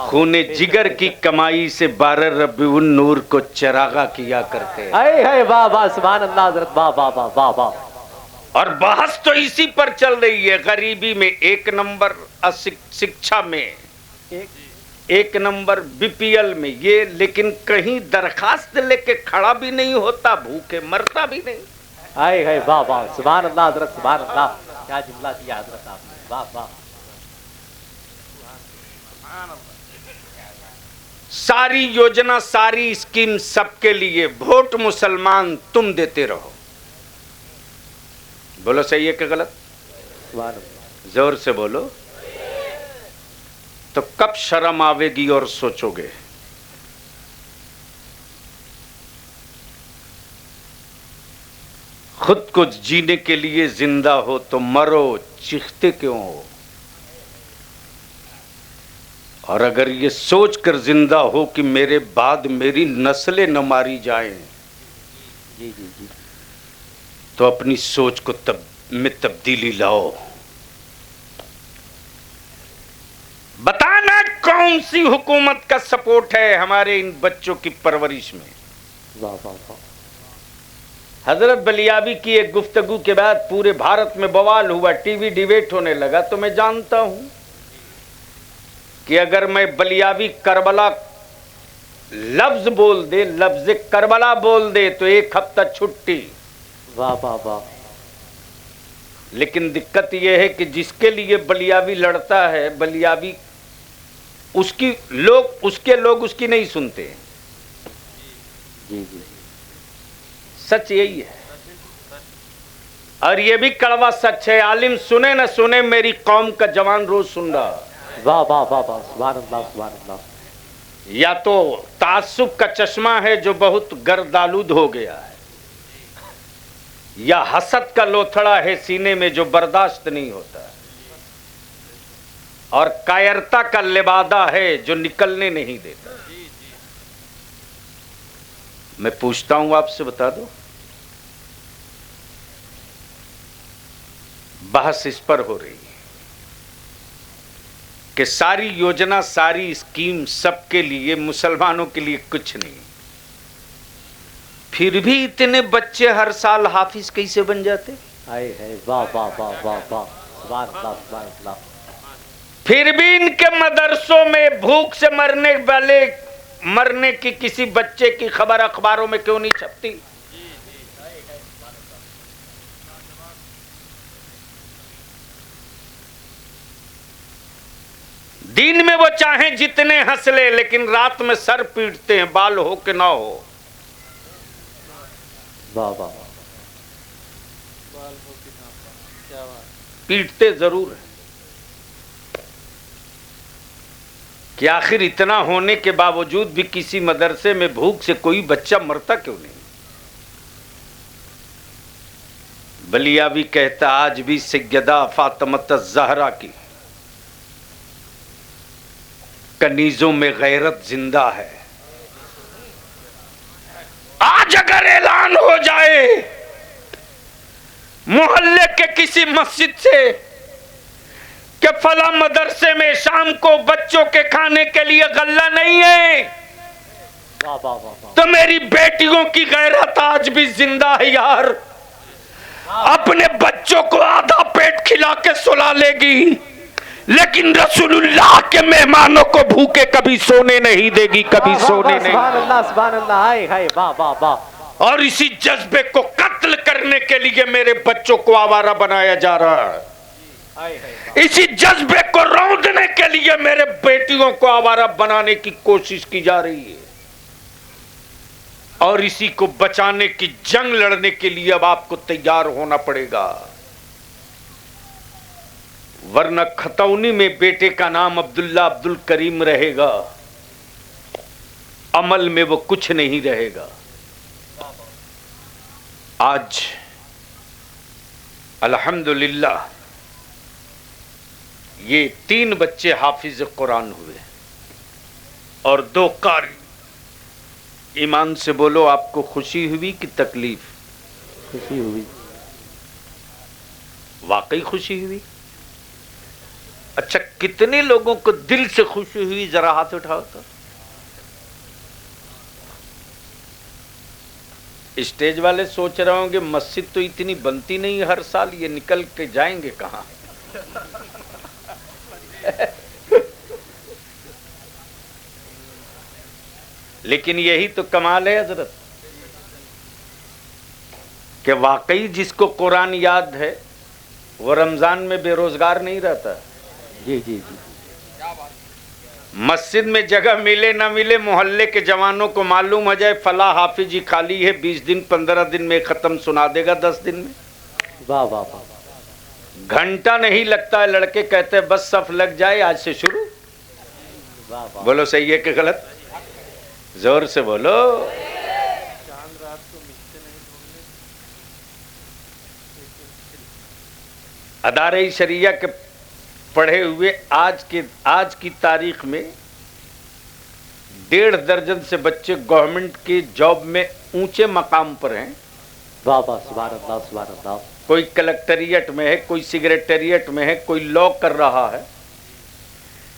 खूने जिगर की कमाई से 12 रबीउन नूर को चरागा किया करते हैं। हाय हाय वाह वाह। सुभान अल्लाह हजरत। वाह वाह वाह वाह वाह। और बहस तो इसी पर चल रही है, गरीबी में 1 नंबर, शिक्षा में 1 नंबर, बीपीएल में ये, लेकिन कहीं दरखास्त लेके खड़ा भी नहीं होता, भूखे मरता भी नहीं। हाय हाय वाह वाह। सुभान अल्लाह हजरत। सुभान अल्लाह। क्या जुमला दिया हजरत आपने। वाह वाह। सारी योजना, सारी स्कीम सबके लिए, वोट मुसलमान तुम देते रहो। बोलो सही है कि गलत? सुभान अल्लाह। जोर से बोलो। तो कब शर्म आवेगी और सोचोगे? خود کو جینے کے لیے زندہ ہو تو مرو، چیختے کیوں ہو؟ اور اگر یہ سوچ کر زندہ ہو کہ میرے بعد میری نسلیں نہ ماری جائیں، جی جی جی تو اپنی سوچ کو میں تبدیلی لاؤ۔ بتانا کون سی حکومت کا سپورٹ ہے ہمارے ان بچوں کی پرورش میں؟ واہ واہ واہ، حضرت بلیابی کی ایک گفتگو کے بعد پورے بھارت میں بوال ہوا، ٹی وی ڈیبیٹ ہونے لگا۔ تو میں جانتا ہوں کہ اگر میں بلیابی کربلا لفظ بول دے، لفظ کربلا بول دے تو 1 ہفتہ چھٹی۔ واہ واہ واہ، لیکن دقت یہ ہے کہ جس کے لیے بلیابی لڑتا ہے، بلیابی اس کے لوگ اس کی نہیں سنتے۔ جی جی سچ یہی ہے، اور یہ بھی کڑوا سچ ہے، عالم سنے نہ سنے میری قوم کا جوان روز سن رہا۔ واہ واہ واہ واہ، سبحان اللہ سبحان اللہ۔ یا تو تعصب کا چشمہ ہے جو بہت گردآلود ہو گیا ہے، یا حسد کا لوتھڑا ہے سینے میں جو برداشت نہیں ہوتا، اور کائرتا کا لبادہ ہے جو نکلنے نہیں دیتا۔ میں پوچھتا ہوں آپ سے، بتا دو، بحث اس پر ہو رہی ہے کہ ساری یوجنا، ساری اسکیم سب کے لیے، مسلمانوں کے لیے کچھ نہیں، پھر بھی اتنے بچے ہر سال حافظ کیسے بن جاتے؟ ہائے ہائے، واہ واہ واہ واہ واہ، سبحان اللہ سبحان اللہ۔ پھر بھی ان کے مدرسوں میں بھوک سے مرنے کی کسی بچے کی خبر اخباروں میں کیوں نہیں چھپتی؟ دن میں وہ چاہیں جتنے ہنس لے، لیکن رات میں سر پیٹتے ہیں، بال ہو کہ نہ ہو۔ واہ واہ، پیٹتے ضرور ہیں کہ آخر اتنا ہونے کے باوجود بھی کسی مدرسے میں بھوک سے کوئی بچہ مرتا کیوں نہیں؟ بلیابی کہتا آج بھی سیدہ فاطمۃ الزہرا کی کنیزوں میں غیرت زندہ ہے۔ آج اگر اعلان ہو جائے محلے کے کسی مسجد سے کہ فلاں مدرسے میں شام کو بچوں کے کھانے کے لیے غلہ نہیں ہے، واہ واہ واہ واہ، تو میری بیٹیوں کی غیرت آج بھی زندہ ہے یار۔ اپنے بچوں کو آدھا پیٹ کھلا کے سلا لے گی، لیکن رسول اللہ کے مہمانوں کو بھوکے کبھی سونے نہیں دے گی، کبھی سونے نہیں۔ سبحان اللہ سبحان اللہ، ہائے ہائے، واہ واہ واہ۔ اور اسی جذبے کو قتل کرنے کے لیے میرے بچوں کو آوارہ بنایا جا رہا ہے، اسی جذبے کو روندنے کے لیے میرے بیٹیوں کو آوارہ بنانے کی کوشش کی جا رہی ہے، اور اسی کو بچانے کی جنگ لڑنے کے لیے اب آپ کو تیار ہونا پڑے گا، ورنہ کھتونی میں بیٹے کا نام عبداللہ عبدالکریم رہے گا، عمل میں وہ کچھ نہیں رہے گا۔ آج الحمدللہ یہ 3 بچے حافظ قرآن ہوئے اور 2 قاری۔ ایمان سے بولو، آپ کو خوشی ہوئی کہ تکلیف؟ خوشی ہوئی، واقعی خوشی ہوئی؟ اچھا، کتنے لوگوں کو دل سے خوشی ہوئی؟ ذرا ہاتھ اٹھاؤ تو۔ اسٹیج والے سوچ رہے ہوں گے مسجد تو اتنی بنتی نہیں ہر سال، یہ نکل کے جائیں گے کہاں؟ لیکن یہی تو کمال ہے حضرت، کہ واقعی جس کو قرآن یاد ہے وہ رمضان میں بے روزگار نہیں رہتا۔ جی جی جی، مسجد میں جگہ ملے نہ ملے، محلے کے جوانوں کو معلوم ہو جائے فلاں حافظ جی خالی ہے، 20 دن 15 دن میں ختم سنا دے گا، 10 دن میں۔ واہ واہ واہ، گھنٹہ نہیں لگتا ہے، لڑکے کہتے ہیں بس صف لگ جائے آج سے شروع۔ واہ واہ، بولو صحیح ہے کہ غلط؟ زور سے بولو۔ ادارے شریعہ کے پڑھے ہوئے آج کی تاریخ میں 1.5 درجن سے بچے گورنمنٹ کے جاب میں اونچے مقام پر ہیں. واہ واہ سبحان اللہ سبحان اللہ. کوئی کلکٹریٹ میں ہے, کوئی سیکریٹریٹ میں ہے, کوئی لا کر رہا ہے.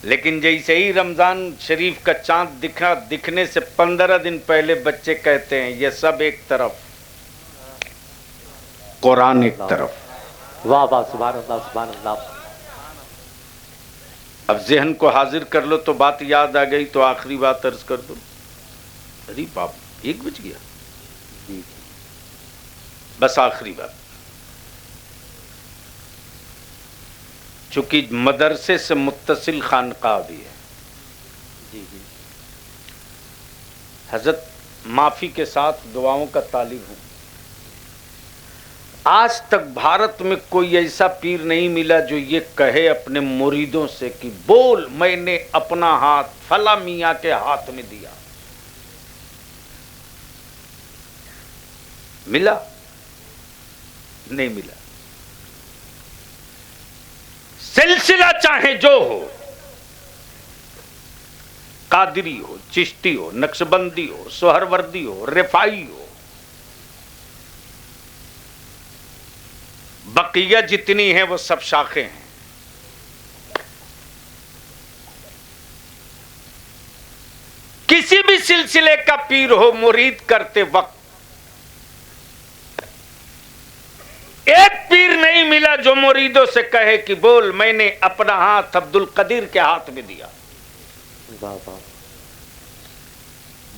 لیکن جیسے ہی رمضان شریف کا چاند دکھنے سے 15 دن پہلے بچے کہتے ہیں یہ سب ایک طرف, قرآن ایک طرف. واہ واہ سبحان اللہ سبحان اللہ. اب ذہن کو حاضر کر لو تو بات یاد آ گئی تو آخری بات عرض کر دو. ارے باپ 1 بج گیا. بس آخری بات, چونکہ مدرسے سے متصل خانقاہ بھی ہے. جی جی. حضرت معافی کے ساتھ دعاؤں کا طالب ہوں. آج تک بھارت میں کوئی ایسا پیر نہیں ملا جو یہ کہے اپنے مریدوں سے کہ بول میں نے اپنا ہاتھ فلاں میاں کے ہاتھ میں دیا. ملا؟ نہیں ملا. سلسلہ چاہے جو ہو, قادری ہو, چشتی ہو, نقشبندی ہو, سہروردی ہو, رفاعی ہو, بقیہ جتنی ہیں وہ سب شاخیں ہیں. کسی بھی سلسلے کا پیر ہو, مرید کرتے وقت ایک پیر نہیں ملا جو مریدوں سے کہے کہ بول میں نے اپنا ہاتھ عبد القدیر کے ہاتھ میں دیا. واہ واہ.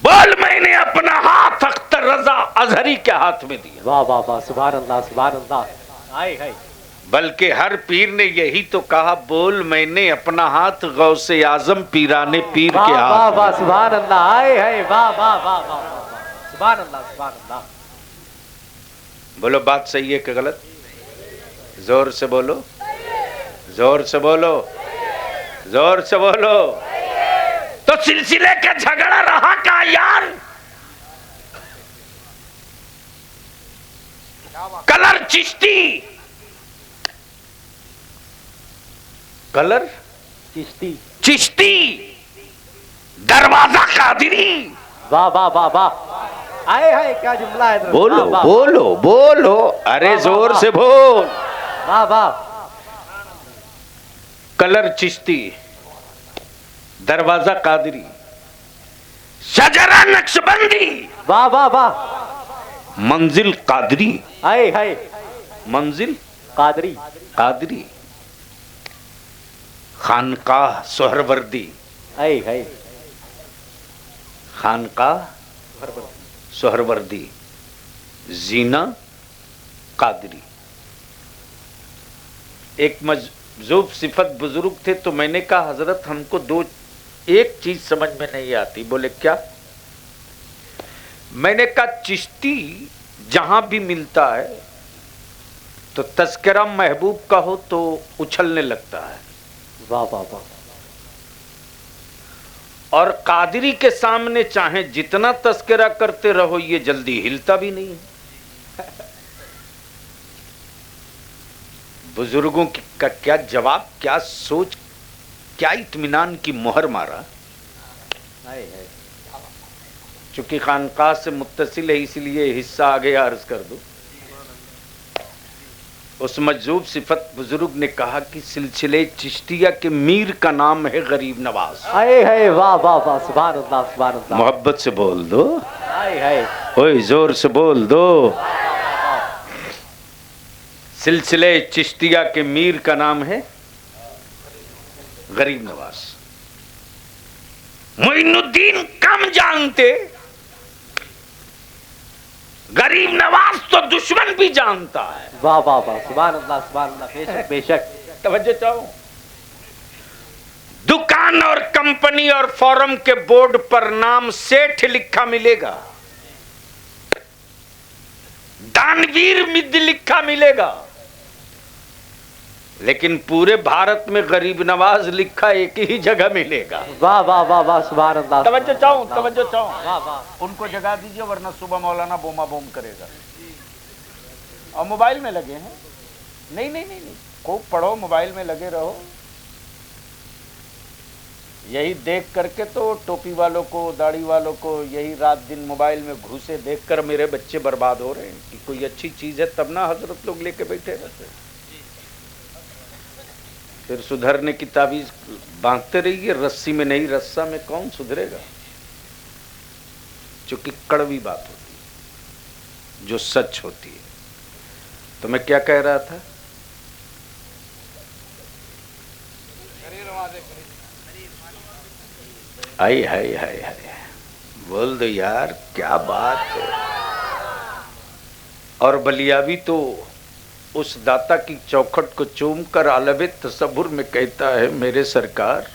بول میں نے اپنا ہاتھ اختر رضا اظہری کے ہاتھ میں دیا. واہ واہ واہ سبحان اللہ سبحان اللہ. ہائے ہائے. بلکہ ہر پیر نے یہی تو کہا بول میں نے اپنا ہاتھ غوث اعظم پیرانے پیر کے واہ ہاتھ واہ سبحان اللہ. ہائے ہائے. واہ واہ واہ واہ سبحان اللہ سبحان اللہ. بولو بات صحیح ہے کہ غلط؟ زور سے بولو, زور سے بولو, زور سے بولو. تو سلسلے کا جھگڑا رہا کا یار. کلر چشتی, کلر چشتی, چشتی, دروازہ قادری. واہ واہ واہ واہ. ہائے ہائے کیا جملہ ہے. بولو بولو بولو, ارے زور سے بول. واہ واہ. کلر چشتی, دروازہ قادری, شجرہ نقشبندی, واہ واہ واہ. منزل قادری, ہائے ہائے. منزل قادری, قادری, خانقاہ سہروردی, ہائے ہائے. خانقاہ سہروردی, زینہ قادری. ایک مجذوب صفت بزرگ تھے تو میں نے کہا حضرت ہم کو ایک چیز سمجھ میں نہیں آتی. بولے کیا؟ میں نے کہا چشتی جہاں بھی ملتا ہے تو تذکرہ محبوب کا ہو تو اچھلنے لگتا ہے, واہ واہ واہ. اور قادری کے سامنے چاہے جتنا تذکرہ کرتے رہو یہ جلدی ہلتا بھی نہیں ہے. بزرگوں کا کیا جواب, کیا سوچ, کیا اطمینان کی مہر مارا. چونکہ خانقاہ سے متصل ہے اس لیے حصہ آگے عرض کر دو. اس مجذوب صفت بزرگ نے کہا کہ سلسلے چشتیہ کے میر کا نام ہے غریب نواز. ہائے ہائے. واہ واہ واہ سبحان اللہ سبحان اللہ. محبت سے بول دو, ہائے ہائے. اوئے زور سے بول دو. سلسلے چشتیہ کے میر کا نام ہے غریب نواز. معین الدین کم جانتے, غریب نواز تو دشمن بھی جانتا ہے. واہ واہ واہ سبحان اللہ سبحان اللہ. بے شک بے شک. توجہ چاہو. دکان اور کمپنی اور فارم کے بورڈ پر نام سیٹھ لکھا ملے گا, دانویر مد لکھا ملے گا, لیکن پورے بھارت میں غریب نواز لکھا ایک ہی جگہ ملے گا. واہ واہ واہ واہ سبحان اللہ. توجہ چاہوں, توجہ چاہوں. واہ واہ. ان کو جگہ دیجئے ورنہ صبح مولانا بوما بوم کرے گا. اور موبائل میں لگے ہیں. نہیں نہیں نہیں نہیں, खूब पढ़ो, मोबाइल में लगे रहो। यही देख करके तो टोपी वालों को, दाढ़ी वालों को, यही रात दिन मोबाइल में घुसे देखकर मेरे बच्चे बर्बाद हो रहे हैं कि कोई अच्छी चीज है तब ना हजरत लोग लेके बैठे रहते हैं। फिर सुधरने की ताबीज बांधते रहिए, रस्सी में नहीं रस्सा में कौन सुधरेगा। चूंकि कड़वी बात होती है, जो सच होती है। तो मैं क्या कह रहा था? हाय हाय हाय हाय, बोल दो यार, क्या बात है। और बलियावी तो उस दाता की चौखट को चूम कर आलबे तसब्बुर में कहता है, मेरे सरकार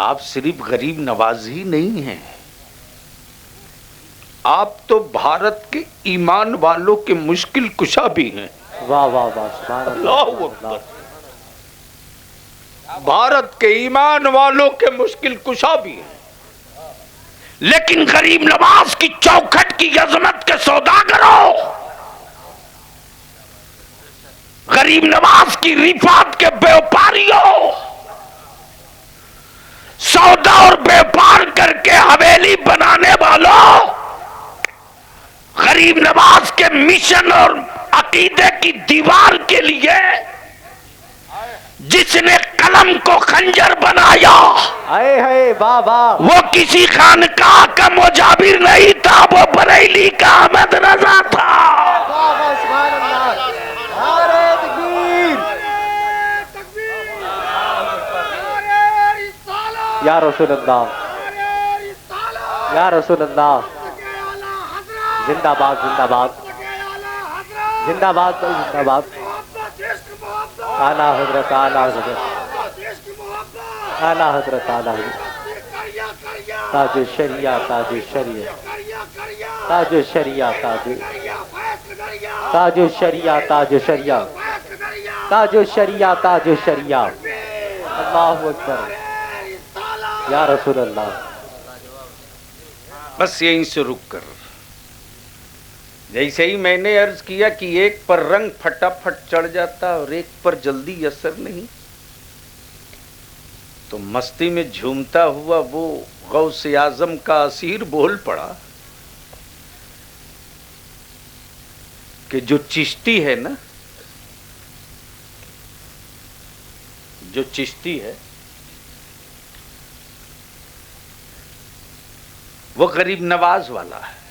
आप सिर्फ गरीब नवाज ही नहीं हैं, आप तो भारत के ईमान वालों के मुश्किल कुशा भी हैं। वाह वाह वाह, सुभान अल्लाह, अल्लाहु अकबर। भारत के ईमान वालों के मुश्किल कुशा भी हैं, लेकिन गरीब नवाज की चौखट की अजमत के सौदागरों, गरीब नवाज की रिफात के व्यापारियों, सौदा और व्यापार करके हवेली बनाने वालों, गरीब नवाज के मिशन और अकीदे की दीवार के लिए जिसने कलम को खंजर बनाया, आए हाय वाह वाह, वो किसी खानकाह का मुजाबिर नहीं था, वो बरेली का अहमद रजा था। वाह वाह, सुभान अल्लाह, नारे तकबीर, या रसूल अल्लाह, या रसूल अल्लाह, जिंदाबाद जिंदाबाद जिंदाबाद जिंदाबाद, आला हजरत, आला हजरत, आला हजरत, आला हजरत, ताज शरिया, ताज शरिया, ताज शरिया, ताज शरिया, ताज शरिया, ताज शरिया, ताज शरिया, अल्लाहु अकबर, या रसूल अल्लाह। बस यहीं से रुक कर, जैसे ही मैंने अर्ज किया कि एक पर रंग फटाफट चढ़ जाता और एक पर जल्दी असर नहीं, तो मस्ती में झूमता हुआ वो गौसे आजम का असीर बोल पड़ा कि जो चिश्ती है ना, जो चिश्ती है वो गरीब नवाज वाला है।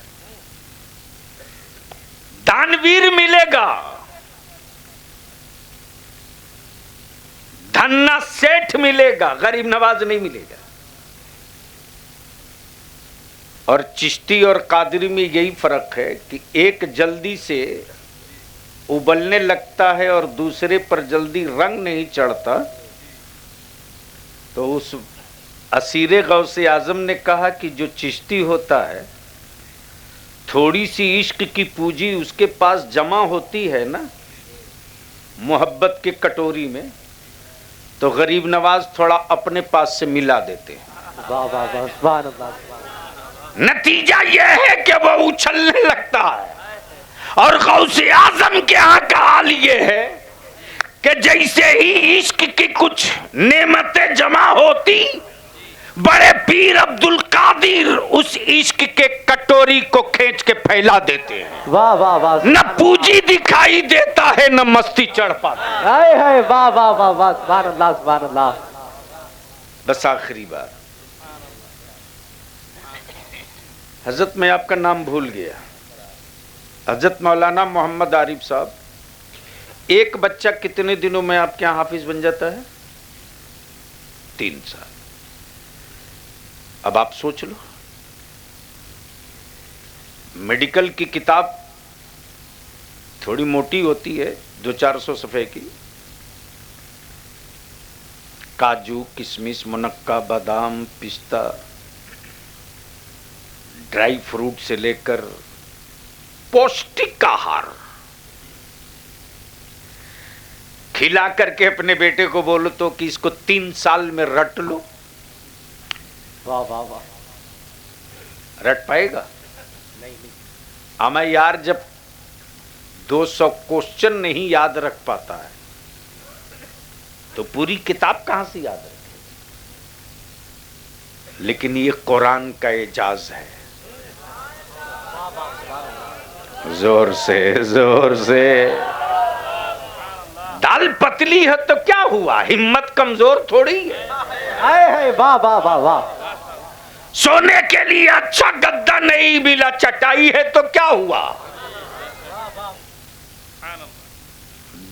दानवीर मिलेगा, धन्ना सेठ मिलेगा, गरीब नवाज नहीं मिलेगा। और चिश्ती और कादरी में यही फर्क है कि एक जल्दी से उबलने लगता है और दूसरे पर जल्दी रंग नहीं चढ़ता। तो उस असीरे गौसे आजम ने कहा कि जो चिश्ती होता है, थोड़ी सी इश्क की पूंजी उसके पास जमा होती है ना मोहब्बत के कटोरी में, तो गरीब नवाज थोड़ा अपने पास से मिला देते हैं। वाह वाह वाह, सुभान अल्लाह। नतीजा यह है कि वो उछलने लगता है। और गौसे आजम के यहाँ का हाल ये है कि जैसे ही इश्क की कुछ नेमतें जमा होती, बड़े पीर अब्दुल कादिर उस इश्क के कटोरी को खींच के फैला देते हैं। वाह वाह वाह, न पूंजी दिखाई देता है, न मस्ती चढ़ पाता है। हाय हाय वाह वाह वाह वाह, सुभान अल्लाह, सुभान अल्लाह। बस आखिरी बार, हजरत मैं आपका नाम भूल गया, हजरत मौलाना मोहम्मद आरिफ साहब, एक बच्चा कितने दिनों में आपके यहाँ हाफिज बन जाता है? 3 साल। अब आप सोच लो, मेडिकल की किताब थोड़ी मोटी होती है, 200-400 सफ़े की, काजू, किशमिश, मुनक्का, बादाम, पिस्ता, ड्राई फ्रूट से लेकर पौष्टिक आहार खिला करके अपने बेटे को बोलो तो कि इसको 3 साल में रट लो, वाह वाह वाह, रट पाएगा? नहीं नहीं, हमें यार जब 200 क्वेश्चन नहीं याद रख पाता है तो पूरी किताब कहां से याद रखे? लेकिन ये कुरान का एजाज है। जोर से जोर से। दाल पतली है तो क्या हुआ, हिम्मत कमजोर थोड़ी है। हाय वाह वाह वाह वाह। सोने के लिए अच्छा गद्दा नहीं मिला, चटाई है तो क्या हुआ।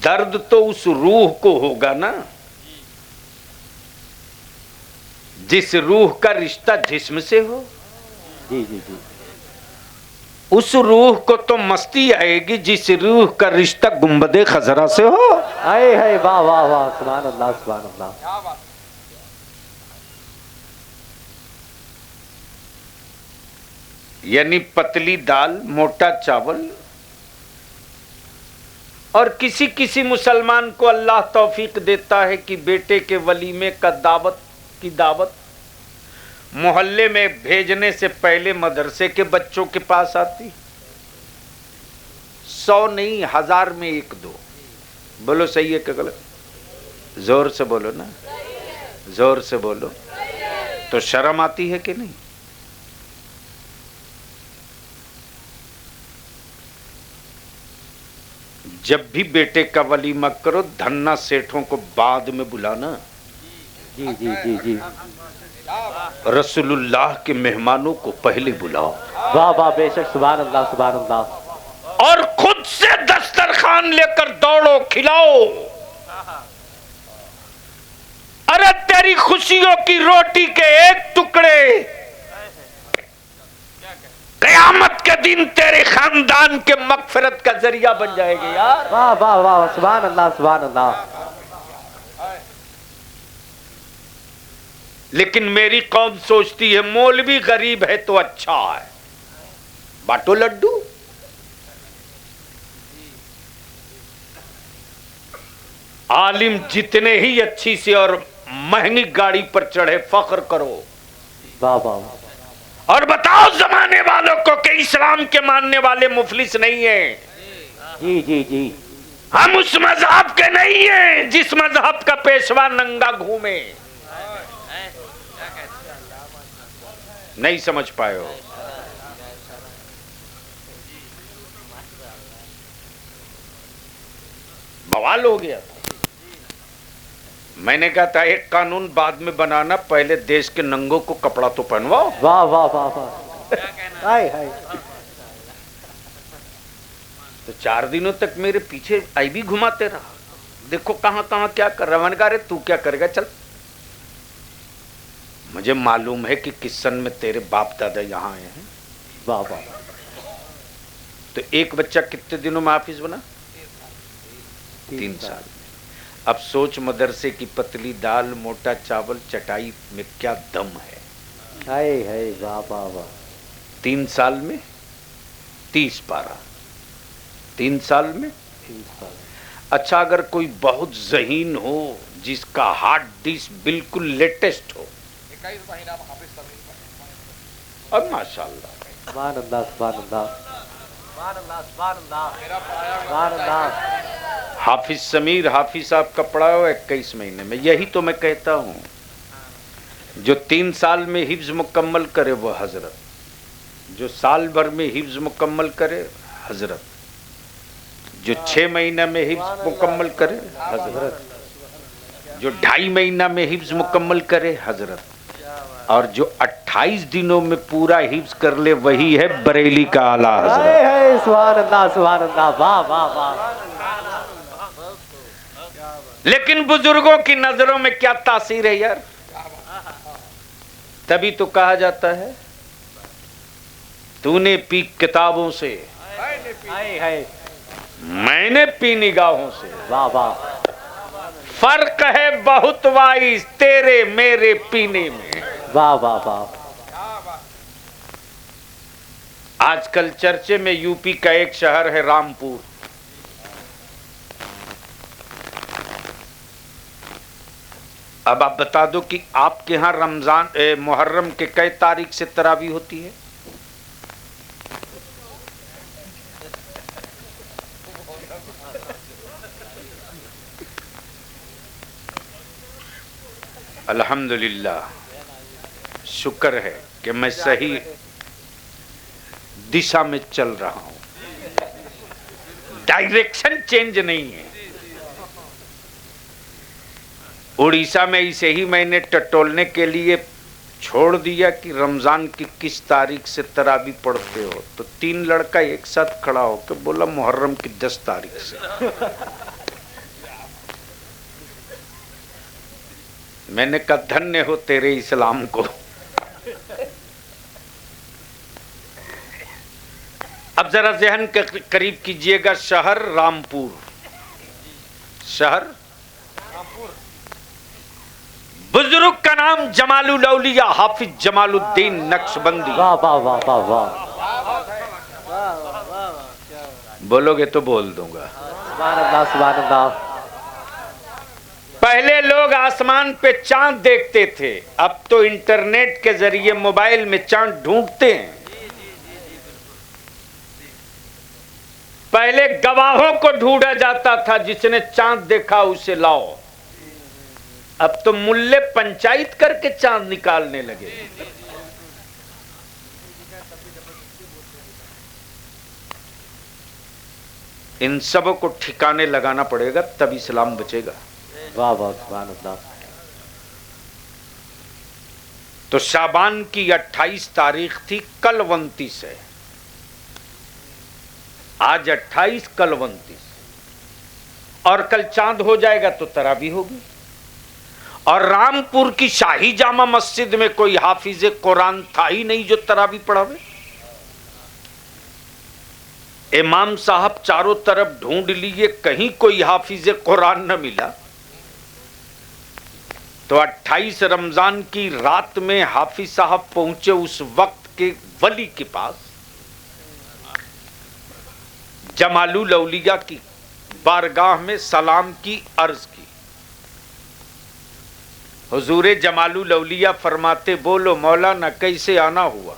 दर्द तो उस रूह को होगा ना जिस रूह का रिश्ता जिस्म से हो। जी जी जी। उस रूह को तो मस्ती आएगी जिस रूह का रिश्ता गुंबदे खजरा से हो। हाय वाह वाह वाह। सुभान अल्लाह सुभान अल्लाह। यानी पतली दाल मोटा चावल। और किसी किसी मुसलमान को अल्लाह तौफीक देता है कि बेटे के वलीमे का दावत मोहल्ले में भेजने से पहले मदरसे के बच्चों के पास आती। 100 नहीं 1000 में 1-2। बोलो सही है कि गलत? जोर से बोलो ना, जोर से बोलो। तो शर्म आती है कि नहीं? जब भी बेटे का वलीमा करो धन्ना सेठों को बाद में बुलाना। जी जी जी जी। रसूलुल्लाह के मेहमानों को पहले बुलाओ। वाह वाह बेशक। सुभान अल्लाह सुभान अल्लाह। और खुद से दस्तरखान लेकर दौड़ो, खिलाओ। अरे तेरी खुशियों की रोटी के एक टुकड़े कयामत के दिन तेरे खानदान के मगफिरत का जरिया बन जाएंगे यार। वाह वाह वाह। सुभान अल्लाह सुभान अल्लाह। लेकिन मेरी कौम सोचती है मौलवी गरीब है तो अच्छा है, बांटो लड्डू। आलिम जितने ही अच्छी सी और महंगी गाड़ी पर चढ़े फख्र करो। वाह वाह। और बताओ जमाने वालों को कि इस्लाम के मानने वाले मुफलिस नहीं है। जी जी जी। हम उस मजहब के नहीं हैं जिस मजहब का पेशवा नंगा घूमे। नहीं समझ पाए हो? बवाल हो गया था। मैंने कहा था एक कानून बाद में बनाना, पहले देश के नंगों को कपड़ा तो पहनवाओ। वाह वाह वाह वाह। हाय हाय। तो 4 दिनों तक मेरे पीछे आई भी घुमाते रहा, देखो कहां कहां क्या कर रहा। मैंने कहा रे तू क्या करेगा, चल। मुझे मालूम है कि किशन में तेरे बाप दादा यहाँ आए हैं। वाह वाह। तो एक बच्चा कितने दिनों में हाफिज बना? 3 साल। अब सोच मदरसे की पतली दाल मोटा चावल चटाई में क्या दम है। हाय हाय वाह वाह वाह। 3 साल में 30 पारा। 3 साल में 3 साल। अच्छा अगर कोई बहुत ज़हीन हो जिसका हार्ड डिस्क बिल्कुल लेटेस्ट हो, 21 महीना में हाफिज समीर। अब माशाल्लाह। सुभान अल्लाह सुभान अल्लाह सुभान अल्लाह सुभान अल्लाह मेरा पाया सुभान अल्लाह। हाफिज समीर हाफिज साहब का पढ़ा हो 21 महीने में। यही तो मैं कहता हूँ, जो 3 साल में हिफ्ज मुकम्मल करे वो हजरत, जो साल भर में हिफ्ज मुकम्मल करे हजरत, जो 6 महीना में हिफ्ज मुकम्मल करे हजरत, जो 2.5 महीना में हिफ्ज मुकम्मल करे हजरत, और जो 28 दिनों में पूरा हिफ्ज कर ले वही है बरेली का आला हाय हजरत। हाय सुभान अल्लाह वाह वाह वाह। लेकिन बुजुर्गों की नजरों में क्या तासीर है यार। तभी तो कहा जाता है तूने पी किताबों से, हाय हाय मैंने पी निगाहों से। वाह वाह। फर्क है बहुत वाइस तेरे मेरे पीने में। वाह वाह वाह। आजकल चर्चे में यूपी का एक शहर है रामपुर। अब आप बता दो कि आपके यहां रमजान मुहर्रम के कई तारीख से तरावी होती है? الحمدللہ شکر ہے کہ میں صحیح دشا میں چل رہا ہوں، ڈائریکشن چینج نہیں ہے۔ اڑیسہ میں اسے ہی میں نے ٹٹولنے کے لیے چھوڑ دیا کہ رمضان کی کس تاریخ سے تراویح پڑھتے ہو، تو 3 لڑکا ایک ساتھ کھڑا ہو کے بولا محرم کی 10 تاریخ سے۔ میں نے کہا دھنیہ ہو تیرے اسلام کو۔ اب ذرا ذہن کے قریب کیجئے گا، شہر رامپور، شہر بزرگ کا نام جمال الاولیاء حافظ جمال الدین نقشبندی۔ واہ واہ واہ واہ واہ، بولو گے تو بول دوں گا۔ سبحان اللہ سبحان اللہ۔ پہلے لوگ آسمان پہ چاند دیکھتے تھے، اب تو انٹرنیٹ کے ذریعے موبائل میں چاند ڈھونڈتے ہیں۔ پہلے گواہوں کو ڈھونڈا جاتا تھا، جس نے چاند دیکھا اسے لاؤ، اب تو ملے پنچایت کر کے چاند نکالنے لگے۔ ان سب کو ٹھکانے لگانا پڑے گا تب اسلام بچے گا۔ واہ واہ سبحان اللہ۔ تو شعبان کی 28 تاریخ تھی، کل 29 ہے، آج 28 کل 29، اور کل چاند ہو جائے گا تو تراویح ہوگی۔ اور رامپور کی شاہی جامع مسجد میں کوئی حافظ قرآن تھا ہی نہیں جو تراویح پڑھاوے۔ امام صاحب چاروں طرف ڈھونڈ لیے، کہیں کوئی حافظ قرآن نہ ملا، تو 28 رمضان کی رات میں حافظ صاحب پہنچے اس وقت کے ولی کے پاس، جمال الاولیاء کی بارگاہ میں سلام کی عرض کی۔ حضور جمال الاولیاء فرماتے بولو مولانا کیسے آنا ہوا؟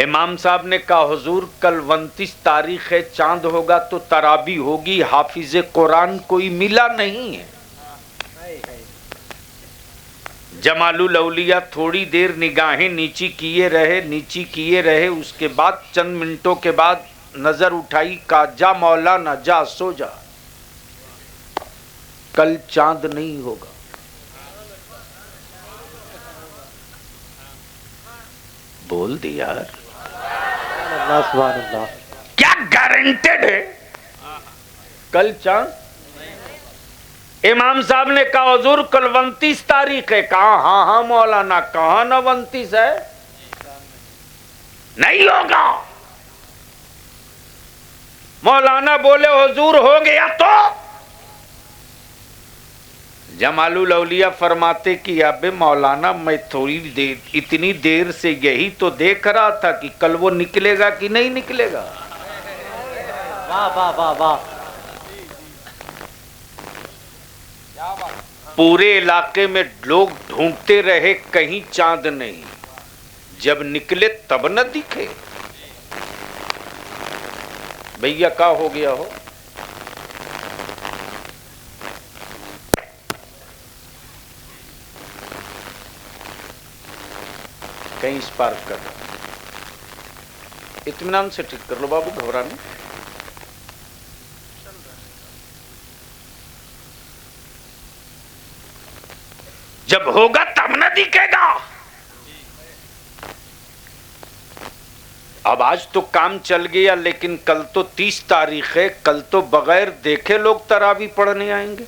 امام صاحب نے کہا حضور کل 29 تاریخ ہے، چاند ہوگا تو تراویح ہوگی، حافظ قرآن کوئی ملا نہیں ہے۔ جمال الاولیاء تھوڑی دیر نگاہیں نیچی کیے رہے، اس کے بعد چند منٹوں کے بعد نظر اٹھائی، کہا جا مولانا جا سو جا، کل چاند نہیں ہوگا۔ بول دیا سبحان اللہ سبحان اللہ۔ کیا گارنٹیڈ ہے کل چاند؟ امام صاحب نے کہا حضور کل 29 تاریخ ہے، کہا ہاں ہاں مولانا، کہاں نہ 29 ہے، نہیں ہوگا۔ مولانا بولے حضور ہو گیا تو؟ جمال الاولیاء فرماتے کہ اب مولانا میں تھوڑی دیر، اتنی دیر سے یہی تو دیکھ رہا تھا کہ کل وہ نکلے گا کہ نہیں نکلے گا۔ واہ واہ واہ واہ۔ پورے علاقے میں لوگ ڈھونڈتے رہے، کہیں چاند نہیں، جب نکلے تب نہ دکھے۔ بھیا کیا ہو گیا ہو؟ کہیں اسپارک کر رہا، اطمینان سے ٹھیک کر لو بابو، گھبرانے۔ جب ہوگا تب نہ دکھے گا۔ اب آج تو کام چل گیا، لیکن کل تو 30 تاریخ ہے، کل تو بغیر دیکھے لوگ تراویح پڑھنے آئیں گے۔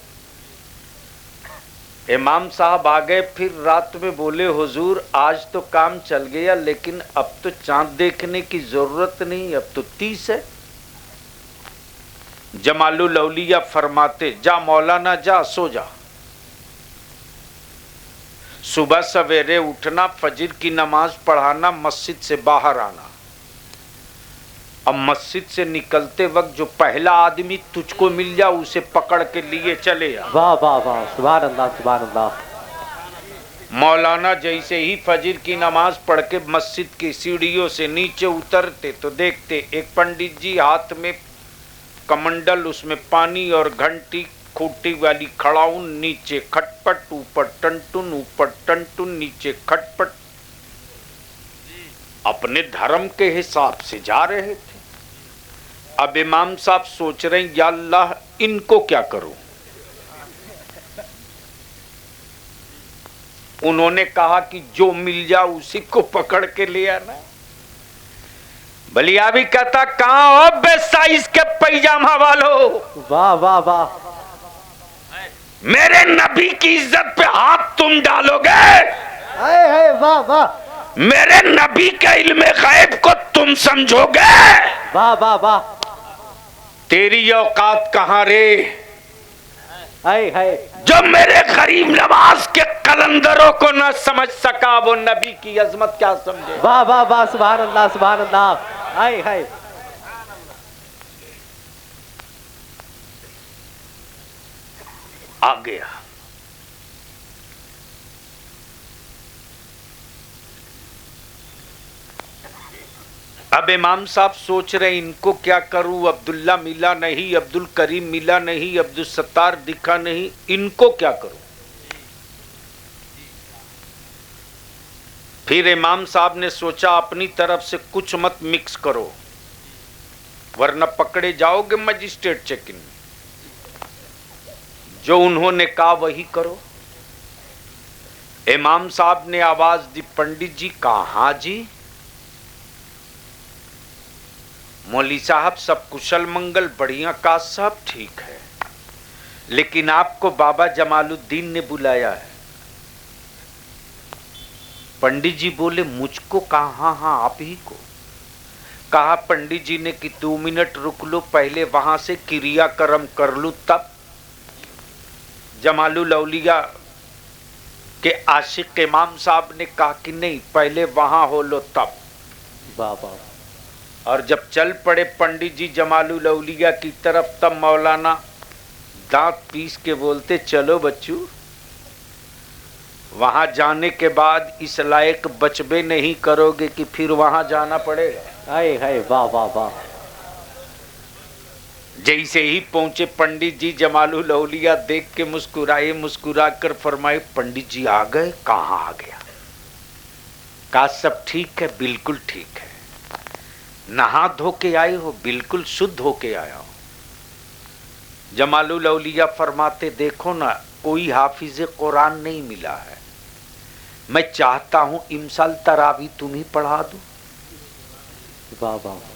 امام صاحب آ گئے، پھر رات میں بولے حضور آج تو کام چل گیا، لیکن اب تو چاند دیکھنے کی ضرورت نہیں، اب تو 30 ہے۔ جمال الاولیاء فرماتے جا مولانا جا سو جا، صبح سویرے اٹھنا، فجر کی نماز پڑھانا، مسجد سے باہر آنا۔ اب مسجد سے نکلتے وقت جو پہلا آدمی تجھ کو مل جا اسے پکڑ کے لیے چلے آ۔ واہ واہ واہ سبحان اللہ سبحان اللہ۔ مولانا جیسے ہی فجر کی نماز پڑھ کے مسجد کی سیڑھیوں سے نیچے اترتے تو دیکھتے ایک پنڈت جی ہاتھ میں کمنڈل، اس میں پانی اور گھنٹی खोटी वाली खड़ा हूं, नीचे खटपट, ऊपर टनटुन, नीचे खटपट। अपने धर्म के हिसाब से जा रहे थे। अब इमाम साहब सोच रहे हैं, या अल्लाह इनको क्या करूं। उन्होंने कहा कि जो मिल जाए उसी को पकड़ के ले आना। बलिया भी कहता, कहां हो बे साइज के पैजामा वालों, वाह वाह वाह, मेरे नबी की इज्जत पे हाथ तुम डालोगे, है वाह वाह, मेरे नबी के इल्म गैब को तुम समझोगे, वाह वाह वाह, तेरी औकात कहां रे, है जो मेरे गरीब नवाज के कलंदरों को न समझ सका वो नबी की अजमत क्या समझे। वाह वाह वाह, सुभान अल्लाह सुभान अल्लाह, है आ गया। अब इमाम साहब सोच रहे इनको क्या करूं, अब्दुल्ला मिला नहीं, अब्दुल करीम मिला नहीं, अब्दुल सत्तार दिखा नहीं, इनको क्या करूं। फिर इमाम साहब ने सोचा अपनी तरफ से कुछ मत मिक्स करो वरना पकड़े जाओगे मजिस्ट्रेट चेकिंग में। जो उन्होंने कहा वही करो। इमाम साहब ने आवाज दी, पंडित जी कहाँ जी। मौली साहब सब कुशल मंगल, बढ़िया का सब ठीक है, लेकिन आपको बाबा जमालुद्दीन ने बुलाया है। पंडित जी बोले मुझको कहा, हाँ हाँ आप ही को। कहा पंडित जी ने कि 2 मिनट रुक लो, पहले वहां से क्रियाक्रम कर लूं तब। जमालुल औलिया के आशिक इमाम साहब ने कहा कि नहीं पहले वहां हो लो तब। बाबा, और जब चल पड़े पंडित जी जमालुल औलिया की तरफ, तब मौलाना दांत पीस के बोलते चलो बच्चू, वहां जाने के बाद इस लायक बचबे नहीं करोगे कि फिर वहां जाना पड़ेगा। है वाह वाह वाह। जैसे ही पहुंचे पंडित जी जमालुल औलिया देख के मुस्कुराए, मुस्कुरा कर फरमाए पंडित जी आ गए। कहाँ आ गया। कहा सब ठीक है, बिल्कुल ठीक है। नहा धो के आए हो, बिल्कुल शुद्ध होके आया हो। जमालुल औलिया फरमाते देखो ना कोई हाफिज कुरान नहीं मिला है, मैं चाहता हूं इमसाल तरावी तुम ही पढ़ा दो। वाह वाह।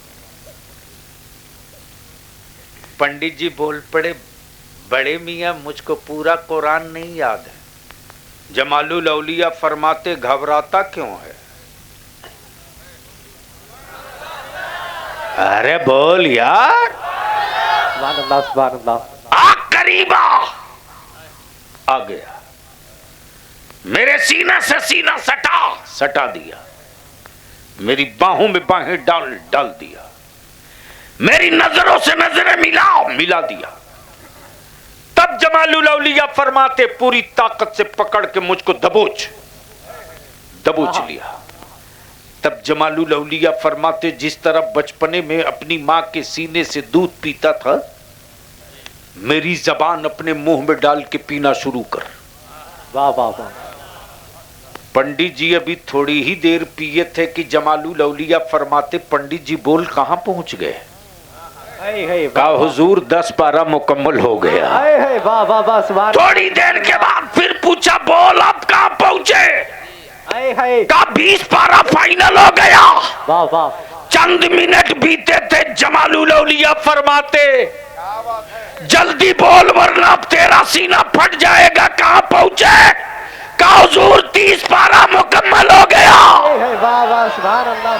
पंडित जी बोल पड़े बड़े मियां मुझको पूरा कुरान नहीं याद है। जमालुल औलिया फरमाते घबराता क्यों है। अरे बोल यार। सुभान अल्लाह सुभान अल्लाह। आ करीबा आ गया, मेरे सीना से सीना सटा दिया, मेरी बाहों में बाहें डाल दिया, मेरी नजरों से नजरें मिला दिया। तब जमालुल औलिया फरमाते पूरी ताकत से पकड़ के मुझको दबोच लिया। तब जमालुल औलिया फरमाते जिस तरह बचपने में अपनी मां के सीने से दूध पीता था, मेरी जबान अपने मुंह में डाल के पीना शुरू कर। वाह वाह वाह। पंडित जी अभी थोड़ी ही देर पिए थे कि जमालुल औलिया फरमाते पंडित जी बोल कहां पहुंच गए। कहा हुजूर 10-12 मुकम्मल हो गया। वाह वाह वाह सुभान। थोड़ी देर के बाद फिर पूछा बोल अब कहां पहुंचे। कहा 20-12 फाइनल हो गया। वाह वाह। चंद मिनट बीते थे, जमालुल औलिया फरमाते जल्दी बोल वरना अब तेरा सीना फट जाएगा। कहां पहुंचे। कहा हुजूर 30-12 मुकम्मल हो गया। वाह वाह सुभान अल्लाह।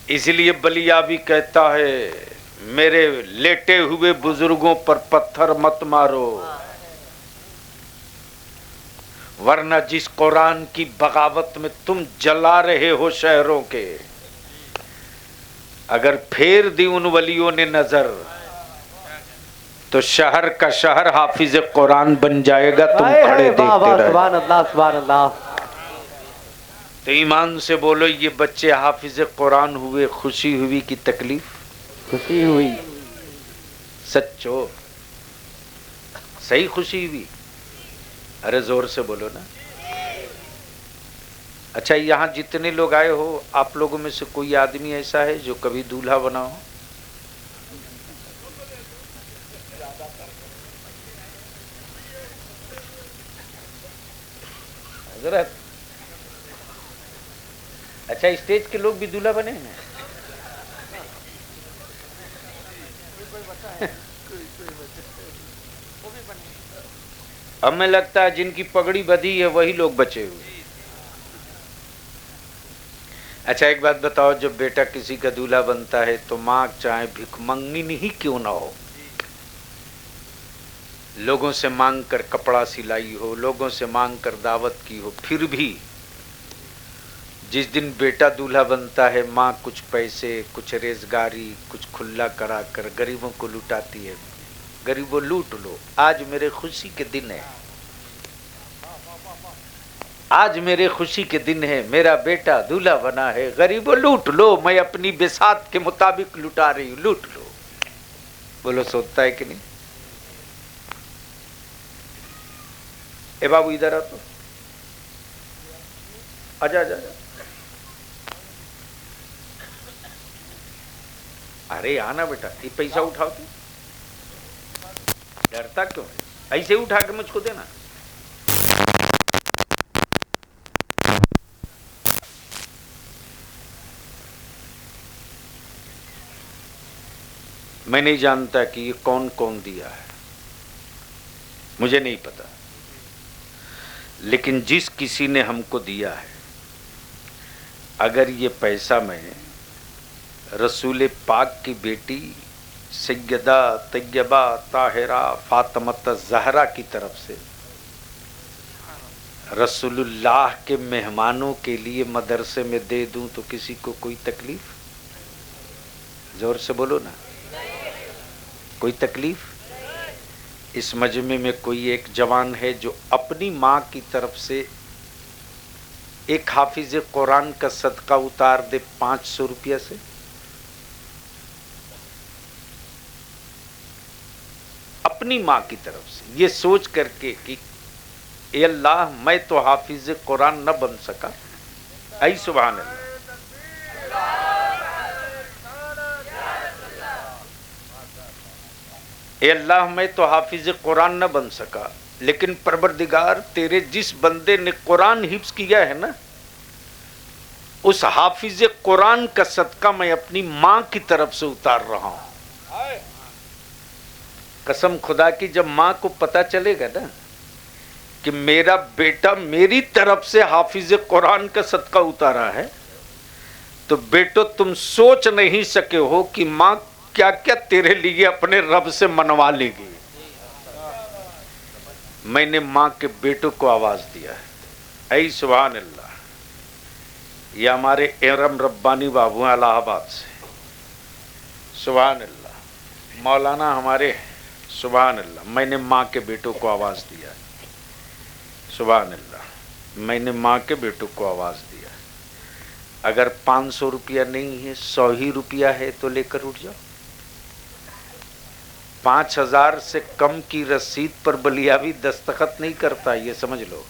इसलिए बलिया भी कहता है मेरे लेटे हुए बुजुर्गों पर पत्थर मत मारो, वरना जिस कुरान की बगावत में तुम जला रहे हो शहरों के, अगर फेर दी उन वलियों ने नजर तो शहर का शहर हाफिज कुरान बन जाएगा। तुम खड़े देखते रहो। सुभान अल्लाह सुभान अल्लाह। तो ईमान से बोलो ये बच्चे हाफिज कुरान हुए, खुशी हुई कि तकलीफ। खुशी हुई। सच्चो सही खुशी हुई? अरे जोर से बोलो ना। अच्छा, यहाँ जितने लोग आए हो, आप लोगों में से कोई आदमी ऐसा है जो कभी दूल्हा बना हो? हजरत, अच्छा स्टेज के लोग भी दूल्हा बने हैं? हमें लगता है जिनकी पगड़ी बंधी है वही लोग बचे हुए। अच्छा एक बात बताओ, जब बेटा किसी का दूल्हा बनता है तो माँ चाहे भिखमंगिनी ही क्यों ना हो, लोगों से मांग कर कपड़ा सिलाई हो, लोगों से मांग कर दावत की हो, फिर भी जिस दिन बेटा दूल्हा बनता है माँ कुछ पैसे, कुछ रेजगारी, कुछ खुला करा कर गरीबों को लुटाती है। गरीबों लूट लो, आज मेरे खुशी के दिन है, आज मेरे खुशी के दिन है, मेरा बेटा दूल्हा बना है, गरीबों लूट लो, मैं अपनी बिसात के मुताबिक लुटा रही हूं, लूट लो। बोलो सोचता है कि नहीं? ए बाबू इधर आ, तो आजा आजा आजा। अरे आना बेटा, ये पैसा उठाओ, तो डरता क्यों है? ऐसे उठा के मुझको देना। मैं नहीं जानता कि ये कौन कौन दिया है, मुझे नहीं पता, लेकिन जिस किसी ने हमको दिया है, अगर ये पैसा मैं रसूल पाक की बेटी सैयदा तैयबा ताहिरा फातिमा ज़हरा की तरफ से रसूलुल्लाह के मेहमानों के लिए मदरसे में दे दूं तो किसी को कोई तकलीफ? जोर से बोलो ना, कोई तकलीफ? इस मजमे में कोई एक जवान है जो अपनी माँ की तरफ से एक हाफिज कुरान का सदका उतार दे 500 रुपया से? अपनी माँ की तरफ से ये सोच करके कि ए अल्लाह मैं तो हाफिज कुरान न बन सका, ऐ सुभान अल्लाह, ए अल्लाह मैं तो हाफिज कुरान न बन सका, लेकिन परवरदिगार तेरे जिस बंदे ने कुरान हिफ्ज किया है ना, उस हाफिज कुरान का सदका मैं अपनी माँ की तरफ से उतार रहा हूं। कसम खुदा की, जब माँ को पता चलेगा ना कि मेरा बेटा मेरी तरफ से हाफिज कुरान का सदका उतारा है, तो बेटो तुम सोच नहीं सके हो कि माँ क्या क्या तेरे लिए अपने रब से मनवा लेगी। मैंने माँ के बेटों को आवाज दिया है, ऐ सुभान अल्लाह। ये हमारे एरम रब्बानी बाबू हैं इलाहाबाद से, सुभान अल्लाह। मौलाना हमारे, सुभान अल्लाह। मैंने माँ के बेटों को आवाज दिया है, सुभान अल्लाह। मैंने माँ के बेटों को आवाज दिया है। अगर 500 रुपया नहीं है, 100 ही रुपया है तो लेकर उठ जाओ। 5000 से कम की रसीद पर बलिया भी दस्तखत नहीं करता, ये समझ लो।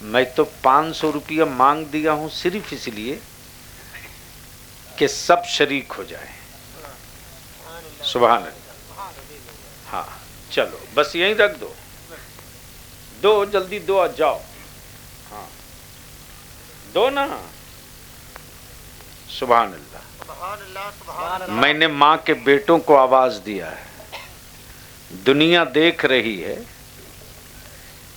मैं तो 500 रुपया मांग दिया हूं सिर्फ इसलिए कि सब शरीक हो जाए, सुभान अल्लाह। हाँ चलो बस यहीं रख दो, दो जल्दी दो, आ जाओ। हाँ दो ना, सुभान अल्लाह। मैंने माँ के बेटों को आवाज दिया है। दुनिया देख रही है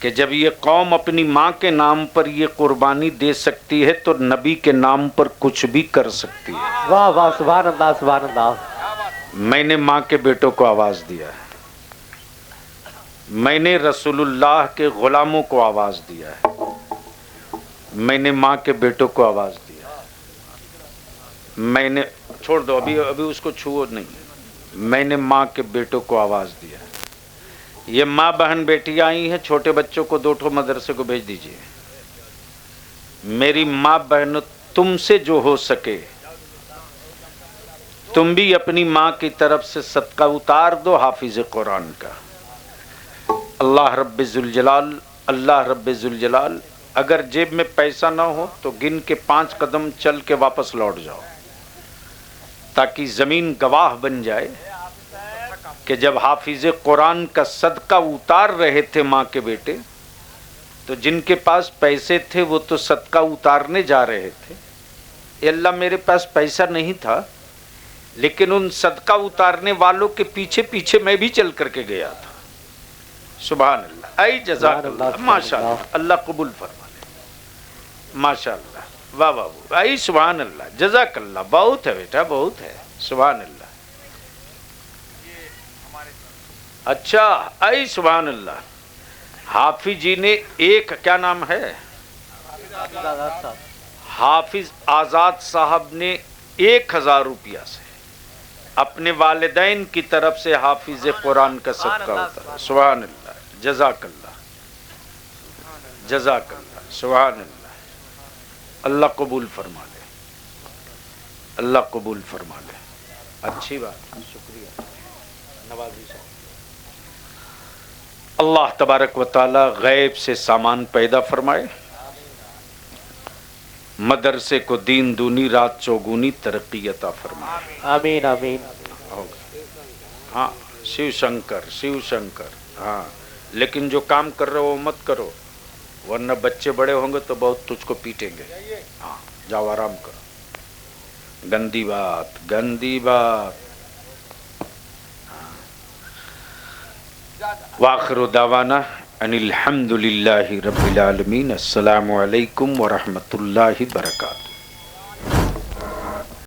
कि जब ये कौम अपनी माँ के नाम पर ये कुर्बानी दे सकती है तो नबी के नाम पर कुछ भी कर सकती है। वाह वाह, सुभान अल्लाह, सुभान अल्लाह। मैंने माँ के बेटों को आवाज दिया है। मैंने रसूलुल्लाह के गुलामों को आवाज दिया है। मैंने माँ के बेटों को आवाज दिया है। मैंने, छोड़ दो अभी, अभी उसको छुओ नहीं। मैंने माँ के बेटों को आवाज दिया है। ये माँ बहन बेटियां आई हैं, छोटे बच्चों को 2 ठो मदरसे को भेज दीजिए। मेरी माँ बहन, तुमसे जो हो सके تم بھی اپنی ماں کی طرف سے صدقہ اتار دو حافظ قرآن کا. اللہ رب ذوالجلال اگر جیب میں پیسہ نہ ہو تو گن کے 5 قدم چل کے واپس لوٹ جاؤ، تاکہ زمین گواہ بن جائے کہ جب حافظ قرآن کا صدقہ اتار رہے تھے ماں کے بیٹے، تو جن کے پاس پیسے تھے وہ تو صدقہ اتارنے جا رہے تھے. اے اللہ میرے پاس پیسہ نہیں تھا، لیکن ان صدقہ اتارنے والوں کے پیچھے پیچھے میں بھی چل کر کے گیا تھا. سبحان اللہ. اے جزاک اللہ، ماشاء اللہ، اللہ قبول فرما لے. ماشاء اللہ، واہ واہ واہ. اے سبحان اللہ، جزاک اللہ. بہت ہے بیٹا، بہت ہے. سبحان اللہ. اچھا، اے سبحان اللہ. حافظ جی نے ایک کیا نام ہے، حافظ آزاد صاحب نے 1000 روپیہ سے اپنے والدین کی طرف سے حافظ قرآن کا صدقہ ہوتا ہے. سبحان اللہ. جزاک اللہ، جزاک اللہ. سبحان اللہ. اللہ قبول فرما لے، اللہ قبول فرما لے. اچھی بات، شکریہ نوازی صاحب. اللہ تبارک و تعالی غیب سے سامان پیدا فرمائے، مدرسے کو دین دونی رات چوگونی ترقی عطا فرمائے. آمین آمین. ہاں شیو شنکر، شیو شنکر. ہاں لیکن جو کام کر رہے ہو وہ مت کرو، ورنہ بچے بڑے ہوں گے تو بہت تجھ کو پیٹیں گے. ہاں جاؤ آرام کرو. گندی بات، گندی بات. وآخر دعوانا ان الحمد للہ رب العالمین. السلام علیکم ورحمۃ اللہ وبرکاتہ.